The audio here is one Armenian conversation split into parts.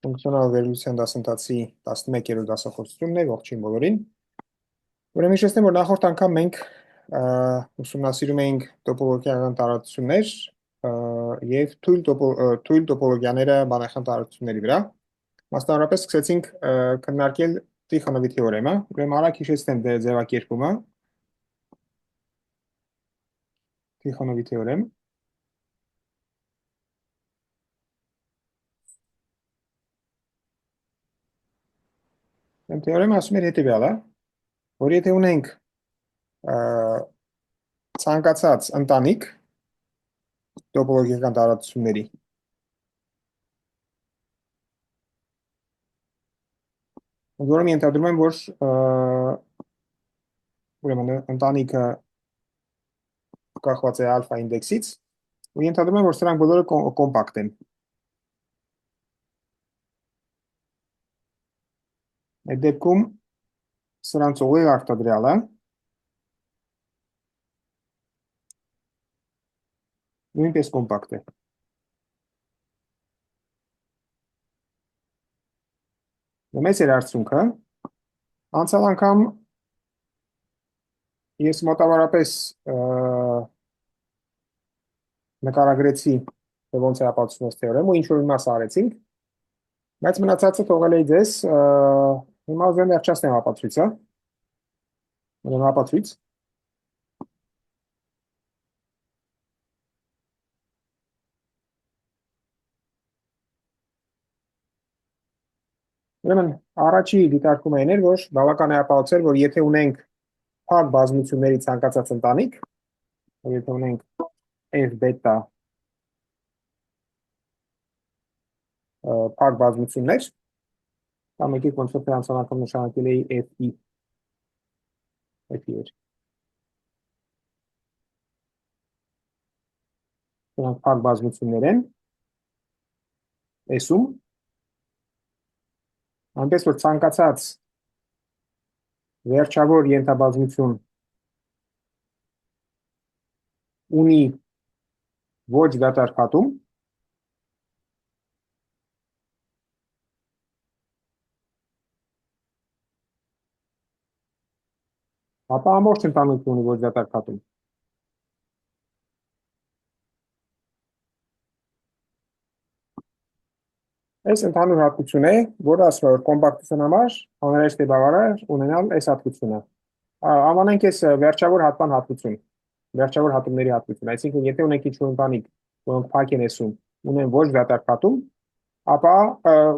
Ֆունկցիոնալ վերլուծության դասընթացի 11-րդ դասախոսությունն է, ողջույն բոլորին։ Ուրեմն հիշեցնեմ, որ նախորդ անգամ մենք ուսումնասիրում էինք տոպոլոգիական տարածություններ եւ թույլ տոպոլոգիաները բանախան տարածությունների վրա։ Մասնավորապես սկսեցինք քննարկել Տիխոնովի թեորեմը, ուրեմն արագ հիշեցնեմ ձևակերպումը։ Տիխոնովի թեորեմ։ Թեորեմը ասում էր հետեւյալը, որ եթե ունենք ցանկացած ընտանիք տոպոլոգիական տարածությունների, որում ենթադրում եմ, որ ուրեմն ընտանիքը կախված է ալֆա ինդեքսից, ու ենթադրում եմ, որ սրանք բոլորը կոմպակտ են։ Այդ դեպքում սրանց ուղիղ արտադրյալը նույնպես կոմպակտ է։ Մեծ էր արդյունքը, անցյալ անգամ ես մոտավորապես նկարագրեցի, թե ոնց է ապացուցվում այս թեորեմը, ու ինչ-որ մի մասը արեցինք, բայց մնացածը թողել էի ձեզ, հիմա ուզում եմ վերջացնեմ ապացույցը, ուրեմն ապացույց։ Ուրեմն առաջի դիտարկումը այն էր, որ բավական է ապացուցել, որ եթե ունենք փակ բազմությունների ցանկացած ընտանիք, եթե ունենք f բետա փակ բազմություններ, կամ եկեք ոնց որ դրանց անգամ նշանակել էի f-ի f-ի էր։ Դրանք փակ բազմություններ են S-ում, այնպես որ ցանկացած վերջավոր ենթաբազմություն ունի ոչ դատարկ հատում, ապա ամբողջ ընտանիքն ունի ոչ դատարկ հատում։ Այս ընդհանուր հատկություն է, որը ասում է, որ կոմպակտության համար անհրաժեշտ է բավարար ունենալ այս հատկությունը։ Անվանենք այս վերջավոր հատման հատկություն, վերջավոր հատումների հատկություն, այսինքն եթե ունենք ինչ-որ ընտանիք, որոնք փակ են S-ում, ունեն ոչ դատարկ հատում, ապա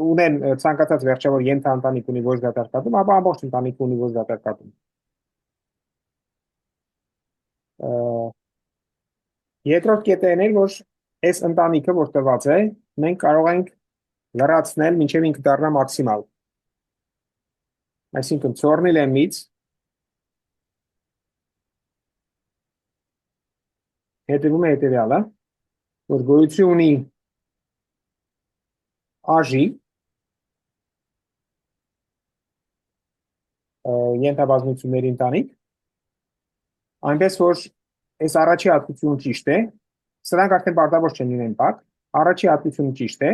ունեն ցանկացած վերջավոր ենթաընտանիք ունի ոչ դատարկ հատում, ապա ամբողջ ընտանիքը ունի ոչ դատարկ հատում։ Երկրորդ կետը այն է, որ այս ընտանիքը, որ տրված է, մենք կարող ենք լրացնել մինչև ինքը դառնա մաքսիմալ։ Այսինքն ծորնի լեմից հետևում է հետևյալը, որ գոյություն ունի աժի ենթաբազմությունների ընտանիք, այնպես որ այս առաջի հատկությունը ճիշտ է, սրանք արդեն պարտավոր չեն լինեն փակ, առաջի հատկությունը ճիշտ է,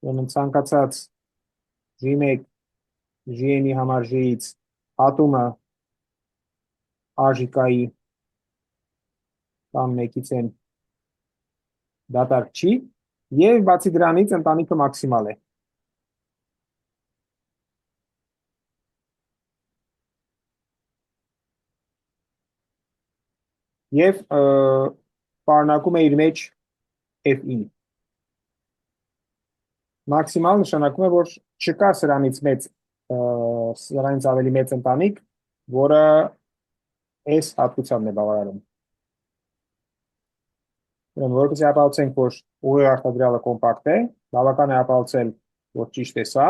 ուրեմն ցանկացած G1 GN-ի համար G-ից հատումը աժիկայի կամ մեկից են դատարկ չի, եւ բացի դրանից ընտանիքը մաքսիմալ է։ Եվ պարունակում է իր մեջ F-ի։ Մաքսիմալ նշանակում է, որ չկա սրանից ավելի մեծ ընտանիք, որը այս հատկությանն է բավարարում։ Որպեսզի ապացուցենք, որ ուղիղ արտադրյալը կոմպակտ է, բավական է ապացուցել, որ ճիշտ է սա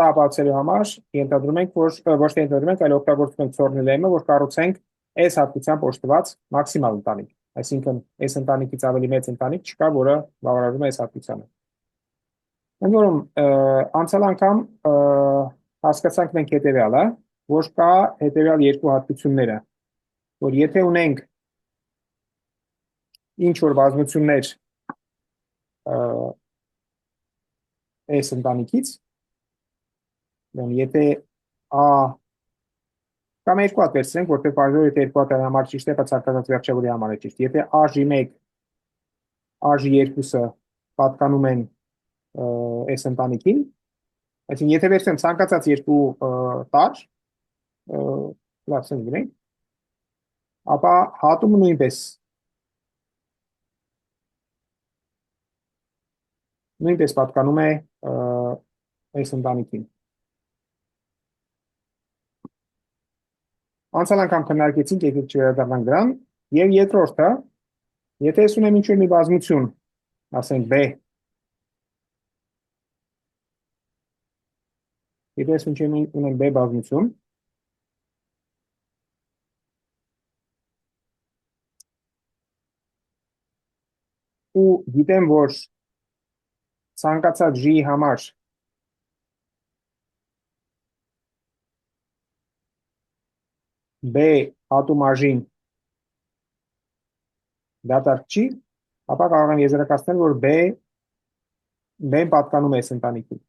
ապացուցելու համար ենթադրում ենք, որ ոչ թե ենթադրում ենք, այլ օգտագործում ենք ծորնի լեմը, որ կառուցենք այս հատկությամբ օժտված մաքսիմալ ընտանիք։ Այսինքն այս ընտանիքից ավելի մեծ ընտանիք չկա, որը բավարարում է այս հատկությանը։ Ընդ որում, անցյալ անգամ հասկացանք մենք հետևյալը, որ կա հետևյալ երկու հատկությունները, որ եթե ունենք ինչ որ բազմություններ S ընտանիքից, եթե A կամ երկու հատ վերցնենք, որտեղ բաժնորը եթե երկու հատ համար ճիշտ է, բայց հարկադրած վերջավորի համար է ճիշտ։ Եթե AJ1, AJ2-ը պատկանում են S ընտանիքին, այսինքն եթե վերցնեմ ցանկացած երկու տարր, լավ սենց գրենք, ապա հատումը նույնպես պատկանում է S ընտանիքին։ Անցյալ անգամ քննարկեցինք, եկեք չվերադառնանք դրան, եւ երկրորդը, եթե ես ունեմ ինչ-որ մի բազմություն, ասենք B, եթե ես ունեմ B բազմություն, ու գիտեմ, որ ցանկացած G-ի համար B հատում AJ-ին դատարկ չի, ապա կարող եմ եզրակացնել, որ B-ն պատկանում է S ընտանիքին։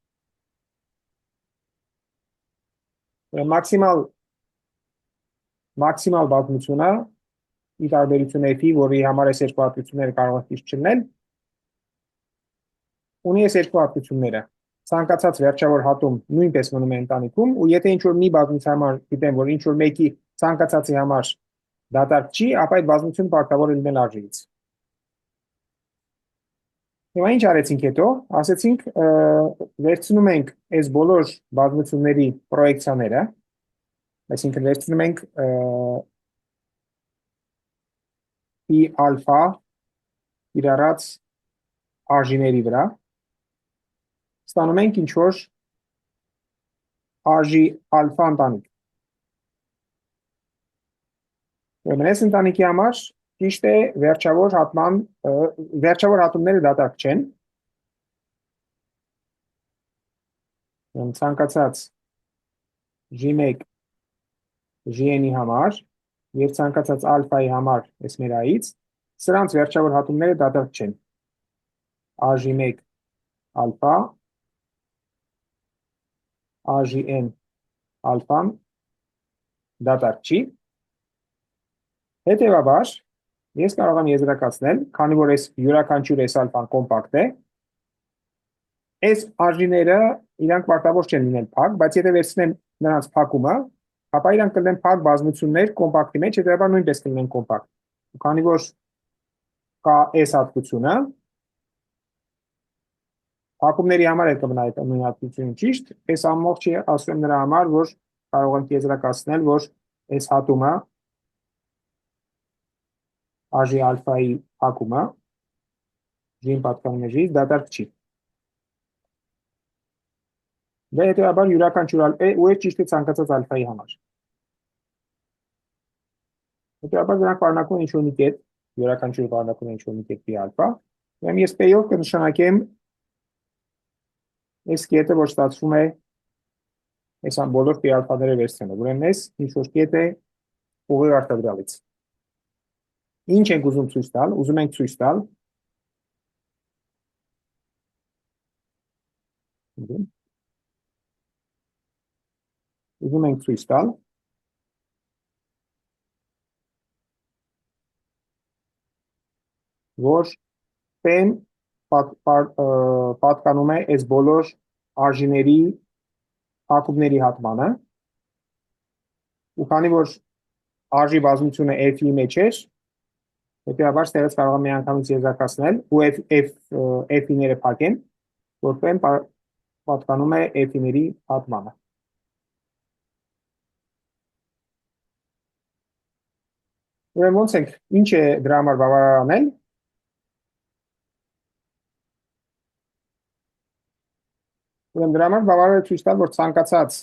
Մաքսիմալ բազմությունը, ի տարբերություն F-ի, որի համար այս երկու հատկությունները կարող են ճիշտ չլինել, ունի այս երկու հատկությունները։ Ցանկացած վերջավոր հատում նույնպես մնում է ընտանիքում, ու եթե ինչ-որ մի բազմության համար գիտեմ, որ ինչ-որ մեկի ցանկացածի համար դատարկ չի, ապա այդ բազմությունը պարտավոր է լինել AJ-ից։ Հիմա ինչ արեցինք հետո, ասեցինք վերցնում ենք այս բոլոր բազմությունների պրոյեկցիաները, այսինքն վերցնում ենք P ալֆա իրարած AJ-ների վրա, ստանում ենք ինչ-որ AJ ալֆա ընտանիք։ S ընտանիքի համար ճիշտ է վերջավոր հատումները դատարկ չեն։ Ցանկացած G1 Gn-ի համար եւ ցանկացած ալֆայի համար այս մեր A-ից, սրանց վերջավոր հատումները դատարկ չեն։ AJ1 ալֆա, AJn ալֆան դատարկ չի։ Հետևաբար, ես կարող եմ եզրակացնել, քանի որ այս յուրաքանչյուր S ալֆան կոմպակտ է, այս AJ-ները իրանք պարտավոր չեն լինել փակ, բայց եթե վերցնեմ նրանց փակումը, ապա իրանք կլինեն փակ բազմություններ կոմպակտի մեջ, հետևաբար նույնպես կլինեն կոմպակտ։ Քանի որ կա S հատկությունը, փակումների համար էլ կմնա այդ նույն հատկությունը ճիշտ, այս ամբողջը ասում եմ նրա համար, որ կարող ենք եզրակացնել, որ այս հատումը AJ ալֆայի փակումը G-ին պատկանում է G-ից դատարկ չի։ Դա հետևաբար յուրաքանչյուր ու է ճիշտ է ցանկացած ալֆայի համար։ Հետևաբար դրանք պարունակում են ինչ-որ մի կետ, յուրաքանչյուրը պարունակում է ինչ-որ մի կետ P ալֆա, ուրեմն ես P-ով կնշանակեմ այս կետը, որ ստացվում է այս բոլոր P ալֆաները վերցնելով, ուրեմն այս ինչ-որ կետ է ուղիղ արտադրյալից։ Ինչ ենք ուզում ցույց տալ, ուզում ենք ցույց տալ որ P-ն պատկանում է այս բոլոր AJ-ների փակումների հատմանը, ու քանի որ AJ բազմությունը F-ի մեջ էր, հետևաբար ստեղից կարող եմ միանգամից եզրակացնել ու F-իները փակեն, որ P-ն պատկանում է F-իների հատմանը։ Ուրեմն ոնց ենք, ինչ է դրա համար բավարար անել։ Ուրեմն դրա համար բավարար է ցույց տալ, որ ցանկացած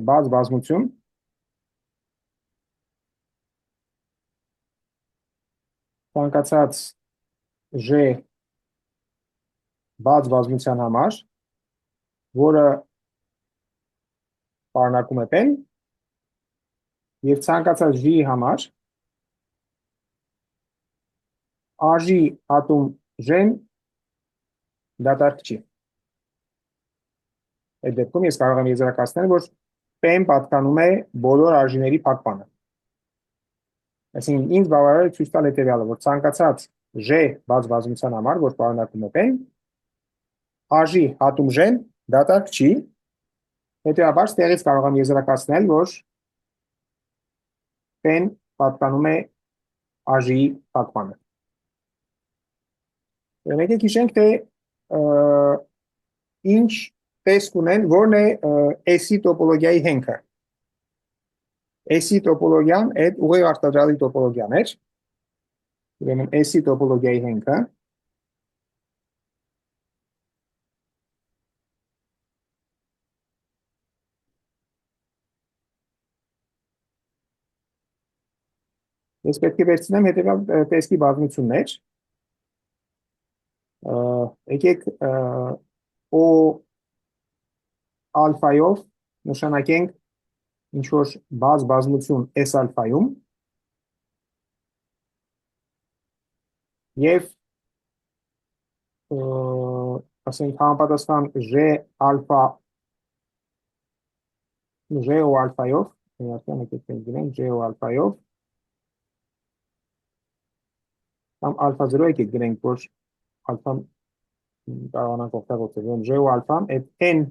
բաց բազմություն ցանկացած J բաց բազմության համար, որը պարունակում է P-ն, եւ ցանկացած G-ի համար, Աժի հատում ժեն դատարկ չի։ Այդ դեպքում ես կարող եմ եզրակացնել, որ P-ն պատկանում է բոլոր արժիների փակմանը։ Այսինքն ինձ բավարար է ցույց տալ հետևյալը, որ ցանկացած J բաց բազմության համար, որ պարունակում է P-ն, աժի հատում J-ն դատարկ չի, հետևաբար ստեղից կարող եմ եզրակացնել, որ P-ն պատկանում է աժի փակմանը։ Եկեք հիշենք, թե ինչ տեսք ունեն, որն է S-ի տոպոլոգիայի հենքը։ S-ի տոպոլոգիան այդ ուղիղ արտադրյալի տոպոլոգիան էր։ Ուրեմն S-ի տոպոլոգիայի հենքը ես պետք է վերցնեմ հետևյալ տեսքի բազմություններ։ Եկեք O ալֆայով նշանակենք ինչ-որ բազմություն S ալֆայում և ասենք համապատասխան J ալֆա J O ալֆայով J O ալֆայով կամ ալֆա 0 եկեք գրենք, որ ալֆան կարողանանք օգտագործել։ J O ալֆան այդ n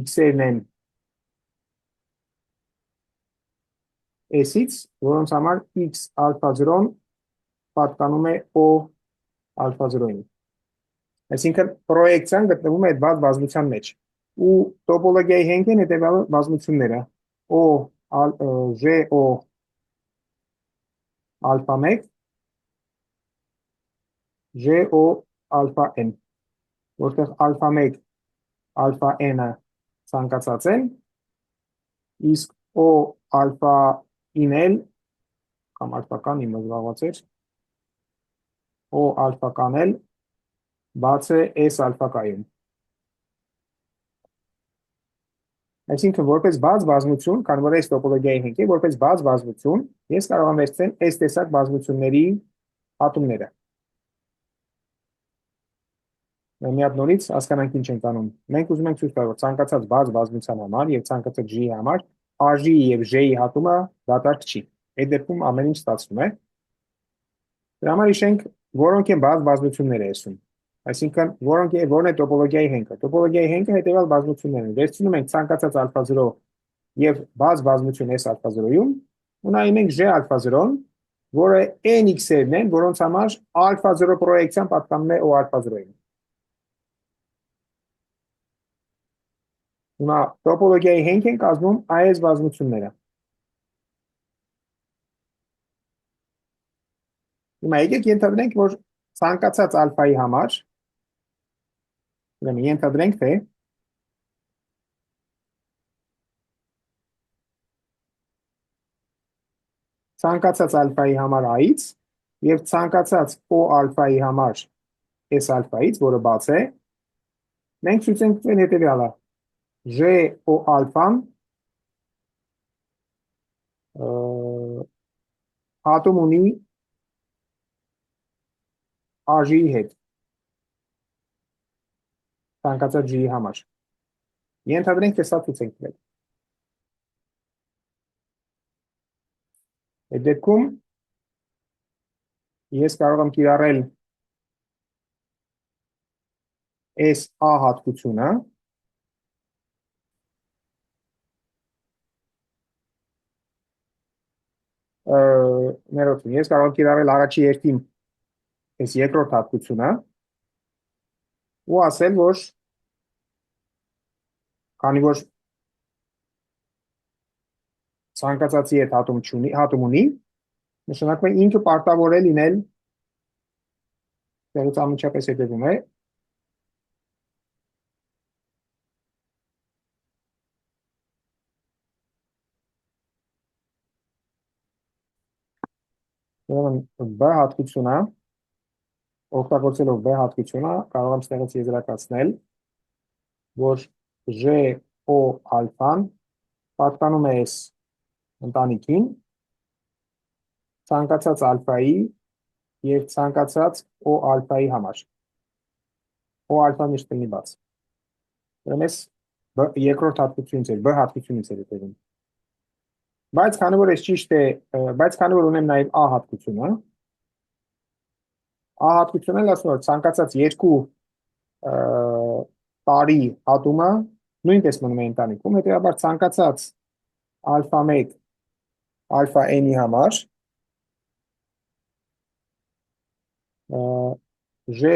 x-երն են S-ից, որոնց համար x ալֆա 0-ն պատկանում է O ալֆա 0-ին։ Այսինքն պրոյեկցիան գտնվում է այդ բաց բազմության մեջ։ Ու տոպոլոգիայի հենք են հետևյալ բազմությունները J O ալֆա 1 J O ալֆա n, որտեղ ալֆա 1 ալֆա n-ը ցանկացած են, իսկ O ալֆա 9-ել կամ ալֆական իմը զբաղված էր, O ալֆական էլ բաց է S ալֆակայում։ Այսինքն որպես բաց բազմություն, քանի որ S տոպոլոգիայի հենք է, որպես բաց բազմություն, ես կարող եմ վերցնել S տեսակ բազմությունների հատումները։ Մի հատ նորից հասկանանք ինչ ենք անում։ Մենք ուզում ենք ցույց տալ, որ ցանկացած բաց բազմության համար եւ ցանկացած J-ի համար աժի եւ J-ի հատումը դատարկ չի։ Այդ դեպքում ամեն ինչ ստացվում է։ Դրա համար հիշենք, որոնք են բաց բազմությունները S-ում։ Այսինքն որն է տոպոլոգիայի հենքը։ Տոպոլոգիայի հենքը հետևյալ բազմություններն են։ Վերցնում ենք ցանկացած ալֆա 0 եւ բաց բազմություն S ալֆա 0-ում, ու նայում ենք J ալֆա 0-ն, որը n-x-երն են, որոնց համար ալֆա 0 պրոյեկցիան պատկանում է O ալֆա 0-ին։ Հիմա տոպոլոգիայի հենք են կազմում այս բազմությունները։ Հիմա եկեք ենթադրենք, որ ցանկացած ալֆայի համար, ուրեմն ենթադրենք, թե ցանկացած ալֆայի համար A-ից եւ ցանկացած O ալֆայի համար S ալֆայից, որը բաց է, մենք ցույց ենք տվել հետևյալը. J O ալֆան հատում ունի աժի հետ, ցանկացած J-ի համար։ Ենթադրենք, թե սա ցույց ենք տվել։ Այդ դեպքում ես կարող եմ կիրառել S-A հատկությունը, ներողություն, ես կարող եմ կիրառել առաջի երթին այս երկրորդ հատկությունը ու ասել, որ քանի որ ցանկացածի հետ հատում ունի, նշանակում է ինքը պարտավոր է լինել, դերից անմիջապես հետևում է, B հատկությունը, օգտագործելով B հատկությունը, կարող եմ ստեղից եզրակացնել, որ J O ալֆան պատկանում է S ընտանիքին, ցանկացած ալֆայի եւ ցանկացած O ալֆայի համար։ O ալֆան միշտ կլինի բաց։ Ուրեմն էս երկրորդ հատկությունից էր, B հատկությունից էր հետևում։ Բայց քանի որ էս ճիշտ է, բայց քանի որ ունեմ նաեւ A հատկությունը, A հատկությունն էլ ասում է, որ ցանկացած երկու տարի հատումը նույնպես մնում է ընտանիքում, հետեւաբար ցանկացած ալֆա 1 ալֆա n-ի համար ЖՕ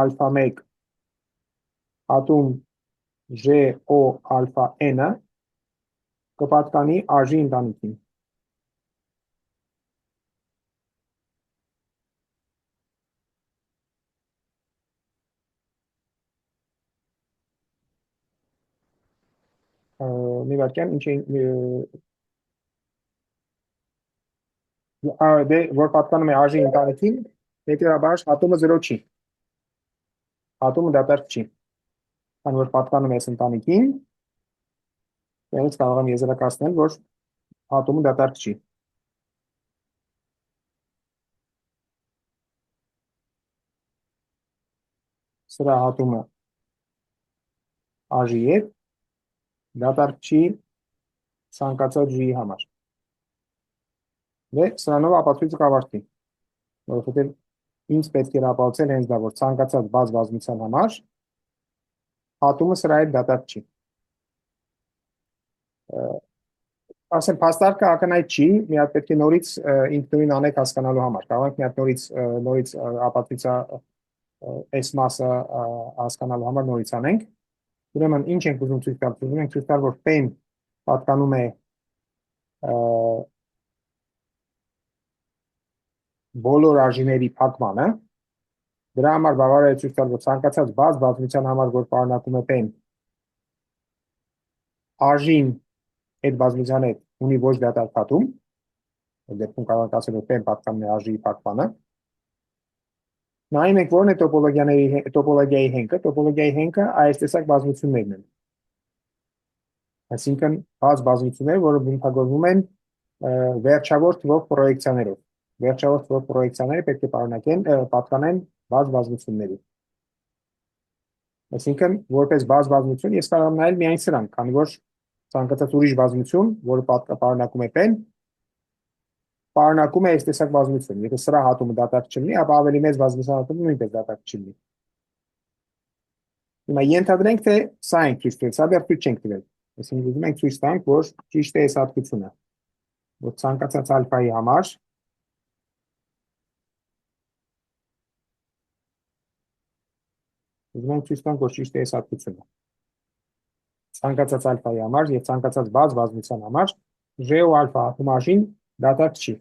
ալֆա 1 հատում ЖՕ ալֆա n-ը կպատկանի աժի ընտանիքին։ Մի վարքյան, դե, որ պատկանում է աժի ընտանիքին, հետեւաբար հատումը 0 չի, հատումը դատարկ չի, քանի որ պատկանում է այս ընտանիքին, դրանից կարող եմ եզրակացնել, որ հատումը դատարկ չի։ Սրա հատումը աժի հետ դատարկ չի ցանկացած ժի համար։ Դե սրանով ապացույցը կավարտվի, որովհետև ինձ պետք էր ապացուցել հենց դա, որ ցանկացած բաց բազմության համար հատումը սրա հետ դատարկ չի։ Ասեմ, փաստարկը ակնհայտ չի, մի հատ պետք է նորից ինքնուրույն անեք հասկանալու համար։ Կարող ենք մի հատ նորից ապացույցը այս մասը հասկանալու համար նորից անենք։ Ուրեմն ինչ ենք ուզում ցույց տալ։ Ուզում ենք ցույց տալ, որ p-ն պատկանում է բոլոր աժիների փակմանը։ Դրա համար բավարար է ցույց տալ, որ ցանկացած բաց բազմության համար, որ պարունակում է p-ն, աժին այդ բազմության հետ ունի ոչ դատարկ հատում, այդ դեպքում կարող ենք ասել, որ p-ն պատկանում է աժի փակմանը։ Նայում ենք որն է տոպոլոգիայի հենքը, տոպոլոգիայի հենքը այս տեսակ բազմություններն են։ Այսինքն բաց բազմություններ, որը բնութագրվում են վերջավոր թվով պրոյեկցիաներով։ Վերջավոր թվով պրոյեկցիաները պետք է պատկանեն բաց բազմությունների։ Այսինքն որպես բաց բազմություն ես կարող եմ նայել միայն սրան, քանի որ ցանկացած ուրիշ բազմություն, որը պարունակում է p-ն, պարունակում է այս տեսակ բազմություն։ Եթե սրա հատումը դատարկ չլինի, ապա ավելի մեծ բազմության հատումը նույնպես դատարկ չլինի։ Հիմա ենթադրենք, թե սա ենք ցույց տվել, սա դեռ ցույց չենք տվել։ Այսինքն ուզում ենք ցույց տանք, որ ճիշտ է այս հատկությունը, որ ցանկացած ալֆայի համար ուզում ենք ցույց տանք, որ ճիշտ է այս հատկությունը։ Ցանկացած ալֆայի համար եւ ցանկացած բաց բազմության համար ЖՕ ալֆա հատումաժին դատարկ չի։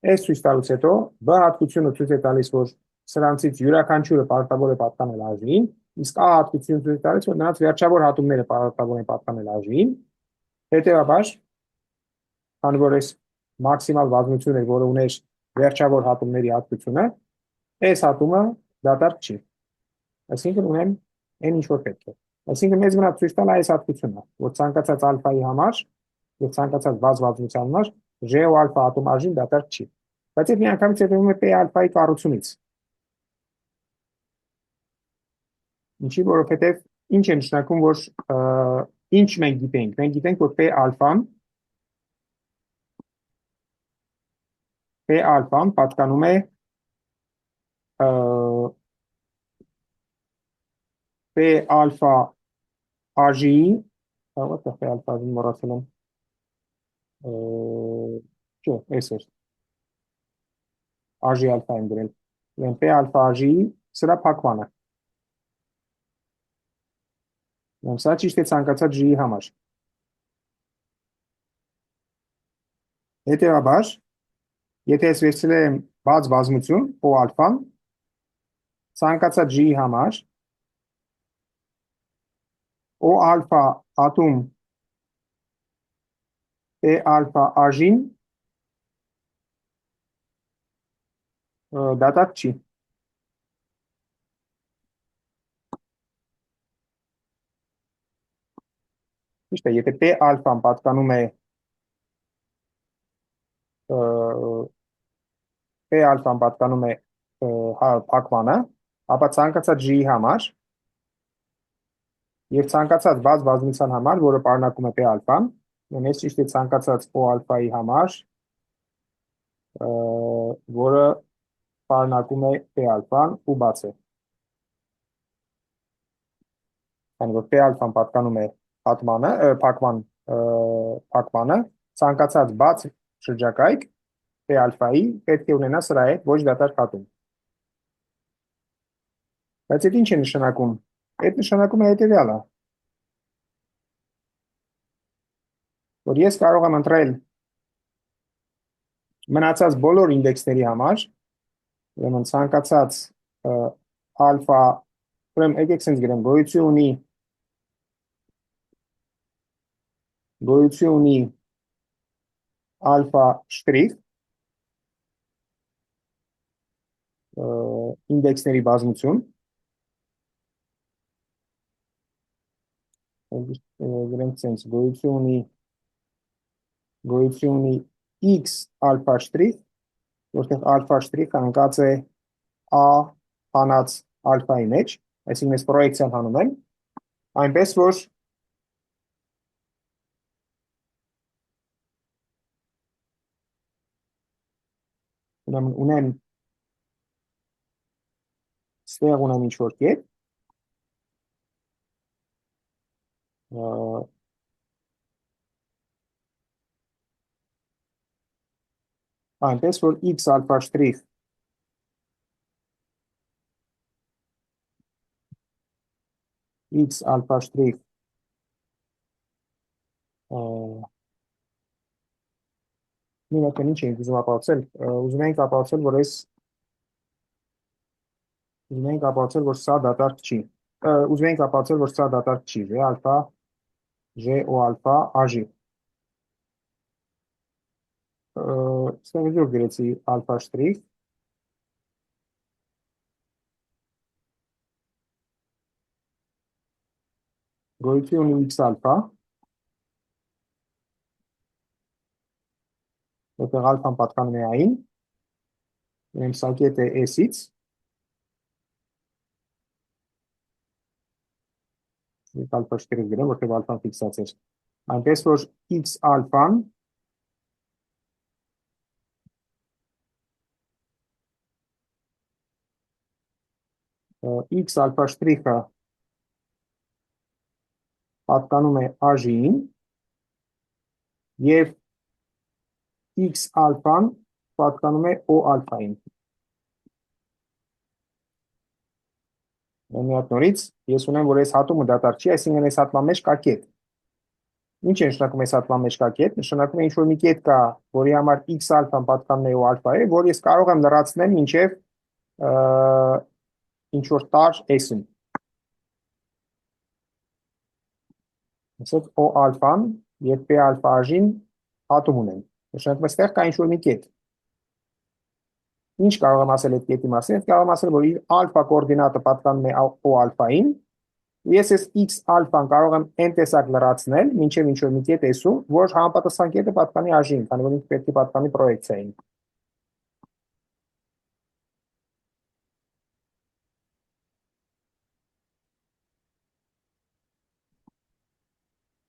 Այս ցույց տալուց հետո B հատկությունը ցույց է տալիս, որ սրանցից յուրաքանչյուրը պարտավոր է պատկանել աժին, իսկ A հատկությունը ցույց տալիս, որ նրանց վերջավոր հատումները պարտավոր են պատկանել աժին։ Հետևաբար, քանի որ այս մաքսիմալ բազմությունը, որը ուներ վերջավոր հատումների հատկությունը, այս հատումը դատարկ չի։ Այսինքն ունեմ այն ինչ որ պետք է։ Այսինքն մեզ մնաց ցույց տալ այս հատկությունը, որ ցանկացած ալֆայի համար եւ ցանկացած բաց բազմության համար ЖՕ ալֆա ատոմ աժին դատարկ չի։ Բայց այդ միանգամից հետևում է p ալֆայի կառուցումից։ Ինչի որովհետեւ ինչ է նշանակում, որ ինչ մենք գիտենք։ Մենք գիտենք, որ p ալֆան պատկանում է p ալֆա աժի, what the p ալֆա աժին մոռացել եմ։ Չէ, այսօր աժի ալֆա եմ գրել։ Ուրեմն p ալֆա աժի սրա փակմանը։ Ուրեմն սա ճիշտ է ցանկացած ժի համար։ Հետևաբար, եթե ես վերցրել եմ բաց բազմություն o ալֆան, ցանկացած ժի համար o ալֆա ատում p ալֆա աժին դատարկ չի։ Ճիշտ է, եթե p ալֆան պատկանում է P ալֆան պատկանում է փակմանը, ապա ցանկացած G-ի համար եւ ցանկացած բաց բազմության համար, որը պարունակում է P ալֆան, ունես ճիշտ է ցանկացած O ալֆայի համար, որը պարունակում է P ալֆան ու բաց է։ Քանի որ P ալֆան պատկանում է փակմանը, ցանկացած բաց շրջակայք P ալֆայի պետք է ունենա սրա հետ ոչ դատարկ հատում։ Բայց այդ ինչ է նշանակում։ Այդ նշանակում է հետևյալը, որ ես կարող եմ ընտրել մնացած բոլոր ինդեքսների համար, ուրեմն ցանկացած ալֆա, ուրեմն եկեք սենց գրեմ, գոյություն ունի ալֆա շտրիխ ինդեքսների բազմություն, գրենք սենց գոյություն ունի x ալֆա շտրիխ, որտեղ ալֆա շտրիխը ընկած է a հանած ալֆայի մեջ, այսինքն ես պրոյեկցիան հանում եմ, այնպես որ ունեմ ստեղ ունեմ ինչ-որ կետ, այնպես որ x ալֆա շտրիխ նույնական ինչ ենք ուզում ապացուցել, ուզում ենք ապացուցել, որ սա դատարկ չի, ուզում ենք ապացուցել, որ սա դատարկ չի, J ալֆա, J O ալֆա, AJ։ Ստեղ որ գրեցի ալֆա շտրիխ, գոյություն ունի x ալֆա, որտեղ ալֆան պատկանում է a-ին, ուրեմն սա կետը է S-ից, ալֆա շտրիխ գրեմ, որտեղ ալֆան ֆիքսած էր, այնպես որ x ալֆան x ալֆա շտրիխը պատկանում է AJ-ին և x ալֆան պատկանում է O ալֆային։ Միակ նորից, ես ունեմ, որ այս հատումը դատարկ չի, այսինքն այս հատման մեջ կա կետ։ Ինչ է նշանակում այս հատման մեջ կա կետ, նշանակում է ինչ-որ մի կետ կա, որի համար x ալֆան պատկանում է O ալֆայի, որ ես կարող եմ լրացնել մինչև ինչ-որ տար S-ում։ Ասեք O ալֆան և P ալֆա AJ-ին հատում ունեն, նշանակում է ստեղ կա ինչ-որ մի կետ։ Ինչ կարող եմ ասել այդ կետի մասին, կարող եմ ասել, որ իր ալֆա կորդինատը պատկանում է O ալֆային, ես ես x ալֆան կարող եմ n տեսակ լրացնել, մինչև ինչ-որ մի կետ S-ում, որ համապատասխան կետը պատկանի AJ-ին, քանի որ ինքը պետք է պատկանի պրոյեկցիային։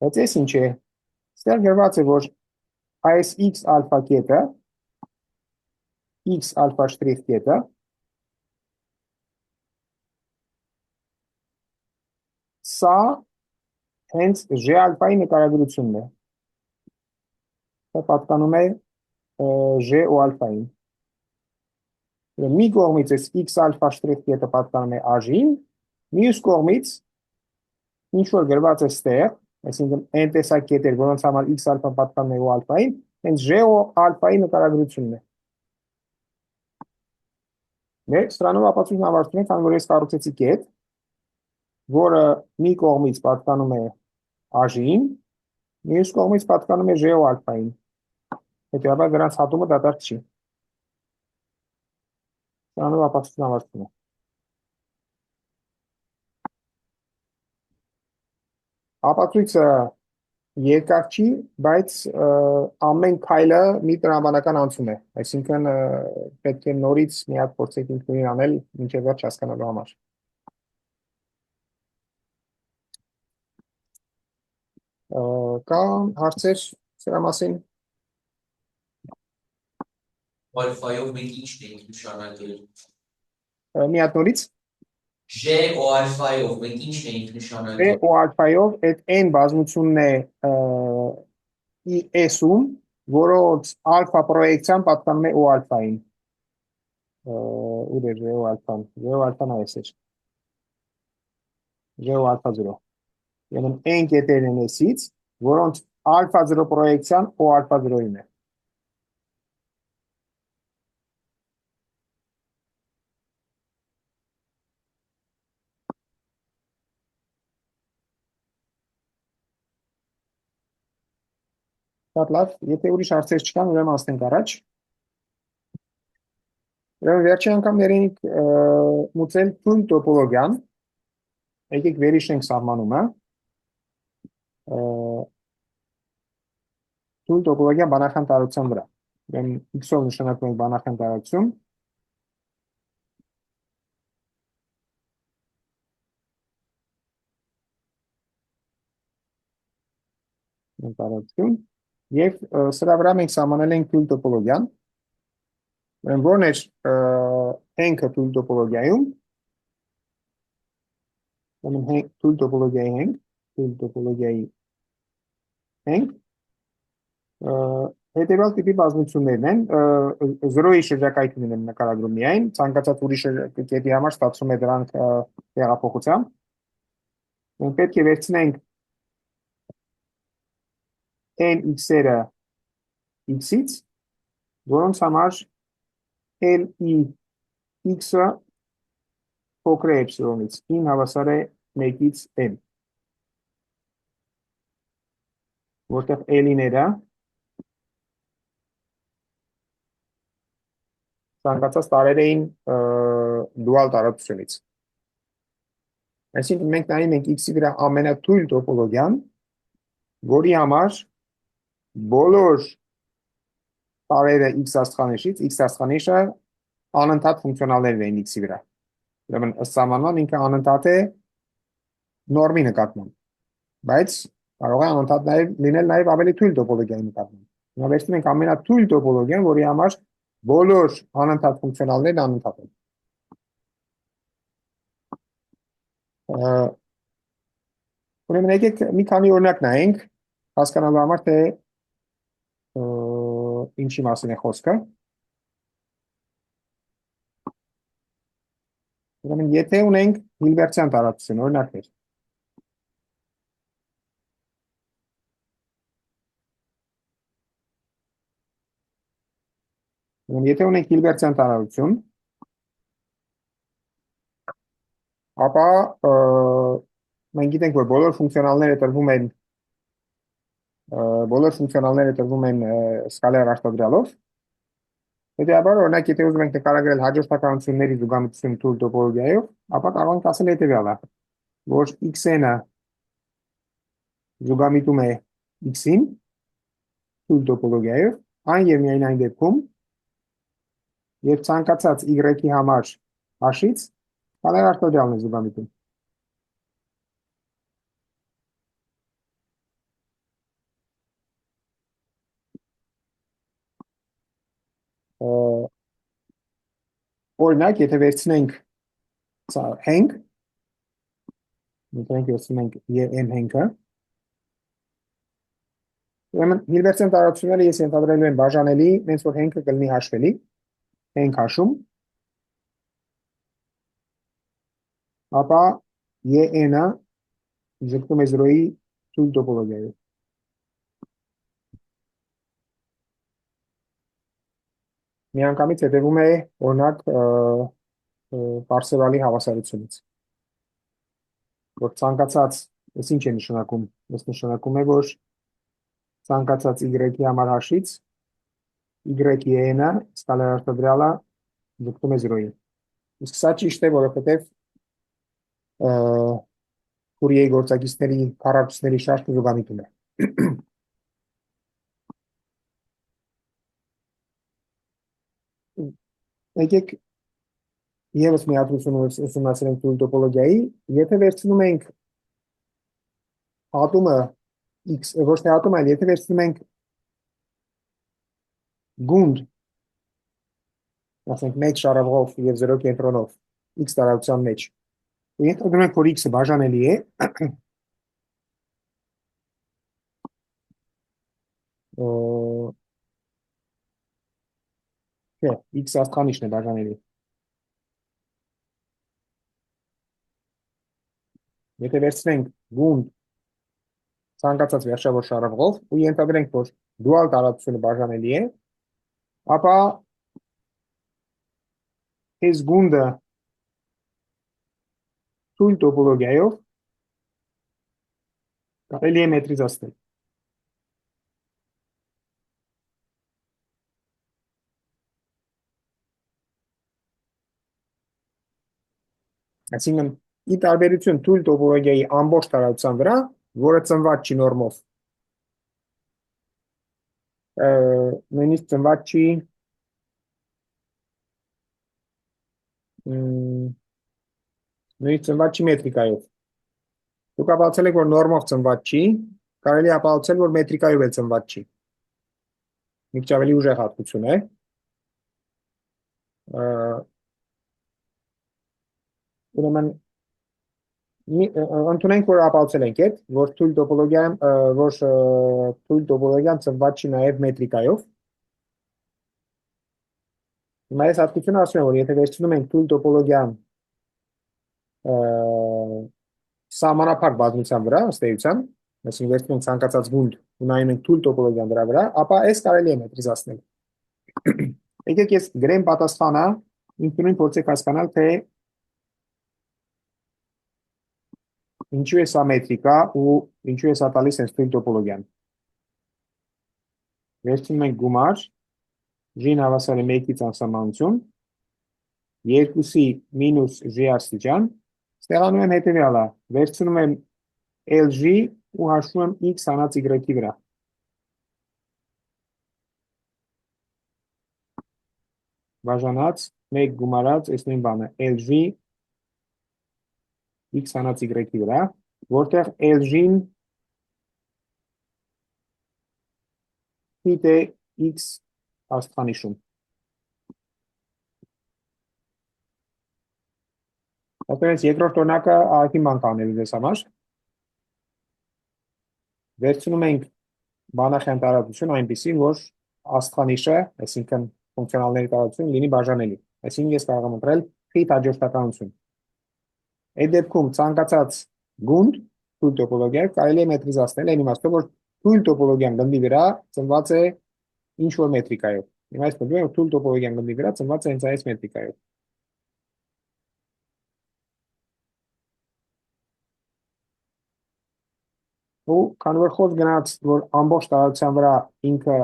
Բայց այս ինչ է, ստեղ գրված է, որ այս x ալֆա կետը, x ալֆա շտրիխ կետը, սա հենց J ալֆայի նկարագրությունն է, սա պատկանում է J O ալֆային։ Մի կողմից այս x ալֆա շտրիխ կետը պատկանում է AJ-ին, մյուս կողմից ինչ որ գրված է ստեղ, այսինքն n տեսակ կետեր, որոնց համար x ալֆան պատկանում է O ալֆային, հենց J O ալֆայի նկարագրությունն է։ Մեր սրանով ապացույցն ավարտում ենք, քանի որ ես կառուցեցի կետ, որը մի կողմից պատկանում է AJ-ին, մյուս կողմից պատկանում է J O ալֆային։ Հետևաբար դրանց հատումը դատարկ չի։ Սրանով ապացույցն ավարտում ենք։ Ապացույցը երկար չի, բայց ամեն քայլը մի տրամաբանական անցում է, այսինքն պետք է նորից մի հատ փորձեք ինքնուրույն անել մինչև վերջ հասկանալու համար։ Կա հարցեր սրա մասին։ Alfայով մենք ինչն ենք նշանակել։ Մի հատ նորից։ J o alfայով մենք ինչն ենք J նշանակել։ o alfայով այդ n բազմությունն է S-ում, որոնց ալֆա պրոյեկցիան պատկանում է o alfային։ Ուր է J o alfան։ J o alfան այս է։ J o alfa 0։ Ուրեմն n կետերն են S-ից, որոնց ալֆա 0 պրոյեկցիան o alfa 0-ին է։ Շատ լավ, եթե ուրիշ հարցեր չկան, ուրեմն անցնենք առաջ։ Ուրեմն վերջին անգամներին մուծել թույլ տոպոլոգիան։ Եկեք վերհիշենք սահմանումը։ Թույլ տոպոլոգիա բանական տարածության վրա։ Ուրեմն x-ով նշանակում ենք բանական տարածություն։ Տարածություն։ Եվ սրա վրա մենք սահմանել ենք թույլ տոպոլոգիան։ Ուրեմն որն է հենքը թույլ տոպոլոգիայում։ Ուրեմն թույլ տոպոլոգիայի հենք հետևյալ տիպի բազմություններն են, 0-ի շրջակայքն են նկարագրում միայն, ցանկացած ուրիշ կետի համար ստացվում է դրանք տեղափոխությամբ։ Մենք պետք է վերցնենք n x-երը x-ից, որոնց համար l-ի x-ը փոքր է էպսիլոնից, n հավասար է 1-ից n, որտեղ l-իները ցանկացած տարեր էին դուալ տարածությունից։ Այսինքն մենք նայում ենք x-ի վրա ամենաթույլ տոպոլոգիան, որի համար բոլոր տարերը x աստղանիշից, x աստղանիշը անընդհատ ֆունկցիոնալներն են x-ի վրա։ Ուրեմն ըստ սահմանման ինքը անընդհատ է նորմի նկատմամբ, բայց կարող է անընդհատ լինել նաև ավելի թույլ տոպոլոգիայի նկատմամբ։ Հիմա վերցնում ենք ամենաթույլ տոպոլոգիան, որի համար բոլոր անընդհատ ֆունկցիոնալներն անընդհատ են։ Ուրեմն եկեք մի քանի օրինակ նայենք, հասկանալու համար թե ինչի մասին է խոսքը։ Ուրեմն եթե ունենք Հիլբերտյան տարածություն, օրինակներ։ Եթե ունենք Հիլբերտյան տարածություն, ապա մենք գիտենք, որ բոլոր ֆունկցիոնալները տրվում են սկալար արտադրյալով։ Հետևաբար, օրինակ, եթե ուզում ենք նկարագրել հաջորդականությունների զուգամտություն թույլ տոպոլոգիայով, ապա կարող ենք ասել հետևյալը, որ x-ը զուգամիտում է x-ին թույլ տոպոլոգիայով, այն եւ միայն այն դեպքում, երբ ցանկացած y-ի համար h-ից սկալար արտադրյալն է զուգամիտում։ Օրինակ, եթե վերցնենք հենք, վերցնենք m հենքը, ուրեմն Հիլբերտյան տարածությունները ես ենթադրելու եմ բաժանելի, հենց որ հենքը կլինի հաշվելի, հենք հաշում, ապա n-ը ձգտում է 0-ի թույլ տոպոլոգիայով։ Միանգամից հետևում է, օրինակ, Պարսևալի հավասարությունից, որ ցանկացած, ես ինչ է նշանակում, ես նշանակում է, որ ցանկացած y-ի համար հաշից, y-ի n-ը սկալար արտադրյալը ձգտում է 0-ի։ Իսկ սա ճիշտ է, որովհետև Ֆուրիեի գործակիցների քառակուսիների շարքը զուգամիտում է։ Եկեք եւս մի հատկություն ուսումնասիրենք թույլ տոպոլոգիայի, եթե վերցնում ենք ատոմը x, ոչ թե ատոմ, այլ եթե վերցնում ենք գունդ, ասենք 1 շարավղով եւ 0 կենտրոնով x տարածության մեջ, ենթադրում ենք, որ x-ը բաժանելի է չէ, x աստղանիշն է բաժանելի։ Եթե վերցնենք գունդ ցանկացած վերջավոր շարավղով ու ենթադրենք, որ դուալ տարածությունը բաժանելի է, ապա այս գունդը թույլ տոպոլոգիայով կարելի է մետրիզացնել։ Այսինքն, ի տարբերություն թույլ տոպոլոգիայի ամբողջ տարածության վրա, որը ծնված չի նորմով, նույնիսկ ծնված չի նույնիսկ ծնված չի մետրիկայով։ Դուք ապացուցել եք, որ նորմով ծնված չի, կարելի է ապացուցել, որ մետրիկայով էլ ծնված չի։ Մի քիչ ավելի ուժեղ հատկություն է։ Ուրեմն ընդունենք, որ ապացուցել ենք այդ, որ թույլ տոպոլոգիան ծնված չի նաև մետրիկայով։ Հիմա այս հատկությունը ասում է, որ եթե վերցնում ենք թույլ տոպոլոգիան սահմանափակ բազմության վրա, ըստ էության, այսինքն վերցնում ենք ցանկացած գունդ ու նայում ենք թույլ տոպոլոգիան դրա վրա, ապա այս կարելի է մետրիզացնել։ Եկեք ես գրեմ պատասխանը, ինքնուրույն փորձեք հասկանալ, թե ինչու է սա մետրիկա ու ինչու է սա տալիս հենց թույլ տոպոլոգիան։ Վերցնում ենք գումար, ժին հավասար է 1-ից անսահմանություն, 2-ի մինուս ժ աստիճան, ստեղանում եմ հետևյալը, վերցնում եմ LG ու հաշվում եմ x հանած y-ի վրա։ Բաժանած, 1 գումարած, այս նույն բանը, LG x հանած y-ի վրա, որտեղ LG-ն թիթ է x աստղանիշում։ Այսպես երկրորդ օրինակը ահագին բան կանելու ձեզ համար։ Վերցնում ենք բանախյան տարածություն այնպիսի, որ աստղանիշը, այսինքն ֆունկցիոնալների տարածություն լինի բաժանելի։ Այսինքն ես կարող եմ ընտրել խիտ հաջորդականություն։ Այդ դեպքում ցանկացած գունդ թույլ տոպոլոգիայով կարելի է մետրիզացնել, այն իմաստով, որ թույլ տոպոլոգիան գնդի վրա ծնված է ինչ որ մետրիկայով։ Հիմա այս պնդում եմ, որ թույլ տոպոլոգիան գնդի վրա ծնված է հենց այս մետրիկայով։ Ու քանի որ խոսք գնաց, որ ամբողջ տարածության վրա ինքը